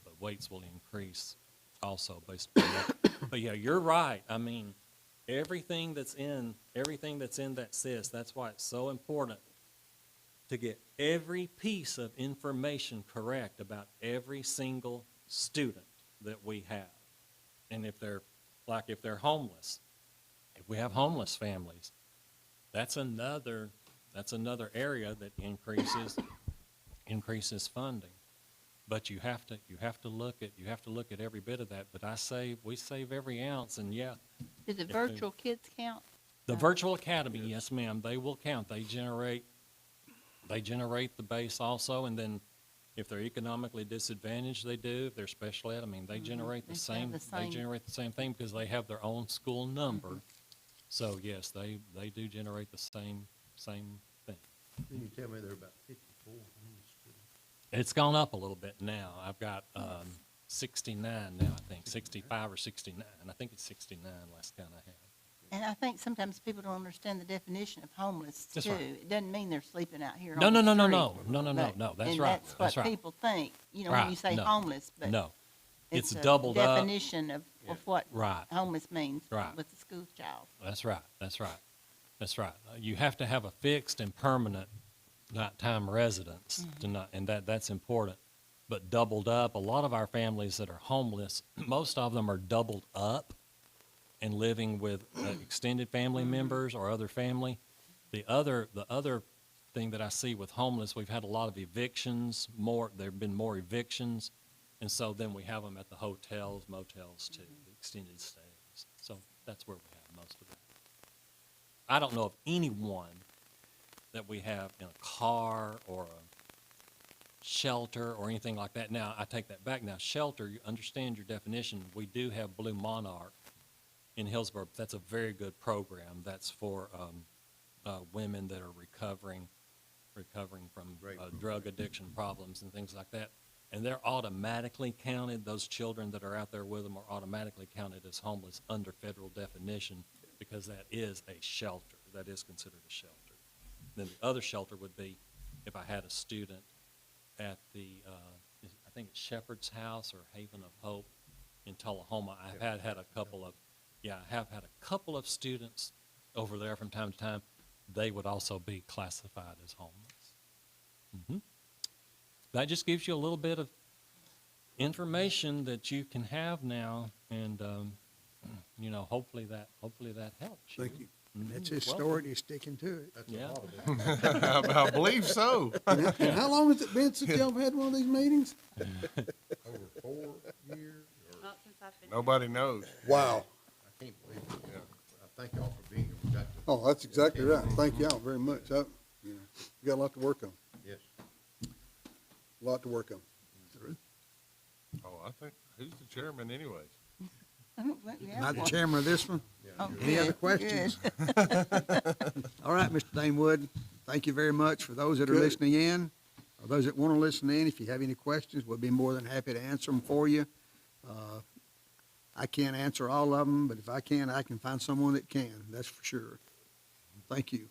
increase also based upon that. But yeah, you're right. I mean, everything that's in that SIS, that's why it's so important to get every piece of information correct about every single student that we have. And if they're homeless, if we have homeless families, that's another area that increases funding. But you have to look at every bit of that. But we save every ounce, and yeah. Do the If they- virtual kids count? The virtual academy, yes, ma'am, they will count. They generate the base also, and then if they're economically disadvantaged, they do. If they're special ed, I mean, they generate They the have same, the they same- generate the same thing because they have their own school number. So yes, they do generate the same thing. Then you tell me there are about 54 homeless students. It's gone up a little bit now. I've got 69 now, I think, 65 or 69. I think it's 69 last count I had. And I think sometimes people don't understand the definition of homeless That's too. right. It doesn't mean they're sleeping out here No, on no, the no, no, street. no, that's And right, that's that's what right. people think, when Right, you say no, homeless, but No, it's a doubled up. definition of what Right. homeless means Right. with a school child. That's right. You have to have a fixed and permanent nighttime residence to not, and that's important. But doubled up, a lot of our families that are homeless, most of them are doubled up and living with extended family members or other family. The other thing that I see with homeless, we've had a lot of evictions, there've been more evictions, and so then we have them at the hotels, motels too, the extended stays. So that's where we have most of that. I don't know of anyone that we have in a car or a shelter or anything like that. Now, I take that back. Now, shelter, you understand your definition. We do have Blue Monarch in Hillsborough. That's a very good program. That's for women that are recovering from drug addiction problems and things like that. And they're automatically counted, those children that are out there with them are automatically counted as homeless under federal definition because that is a shelter. That is considered a shelter. Then the other shelter would be if I had a student at I think it's Shepherd's House or Haven of Hope in Tullahoma. I have had a couple of students over there from time to time. They would also be classified as homeless. That just gives you a little bit of information that you can have now, and hopefully that helps you. Thank you. That's his story, and he's sticking to it. That's Yeah. a lot of it. I believe so. And how long has it been since y'all have had one of these meetings? Over 4 years, or, Not since I've been. Nobody knows. Wow. I can't believe it. I thank y'all for being here. We got to- Oh, that's exactly right. Thank y'all very much. We got a lot to work on, Yes. a lot to work on. Oh, I think, who's the chairman anyways? Not the chairman of this one. Oh, Any other good, questions? good. All right, Mr. Dane Wood, thank you very much. For those that are Good. listening in, those that want to listen in, if you have any questions, we'll be more than happy to answer them for you. I can't answer all of them, but if I can find someone that can, that's for sure. Thank you.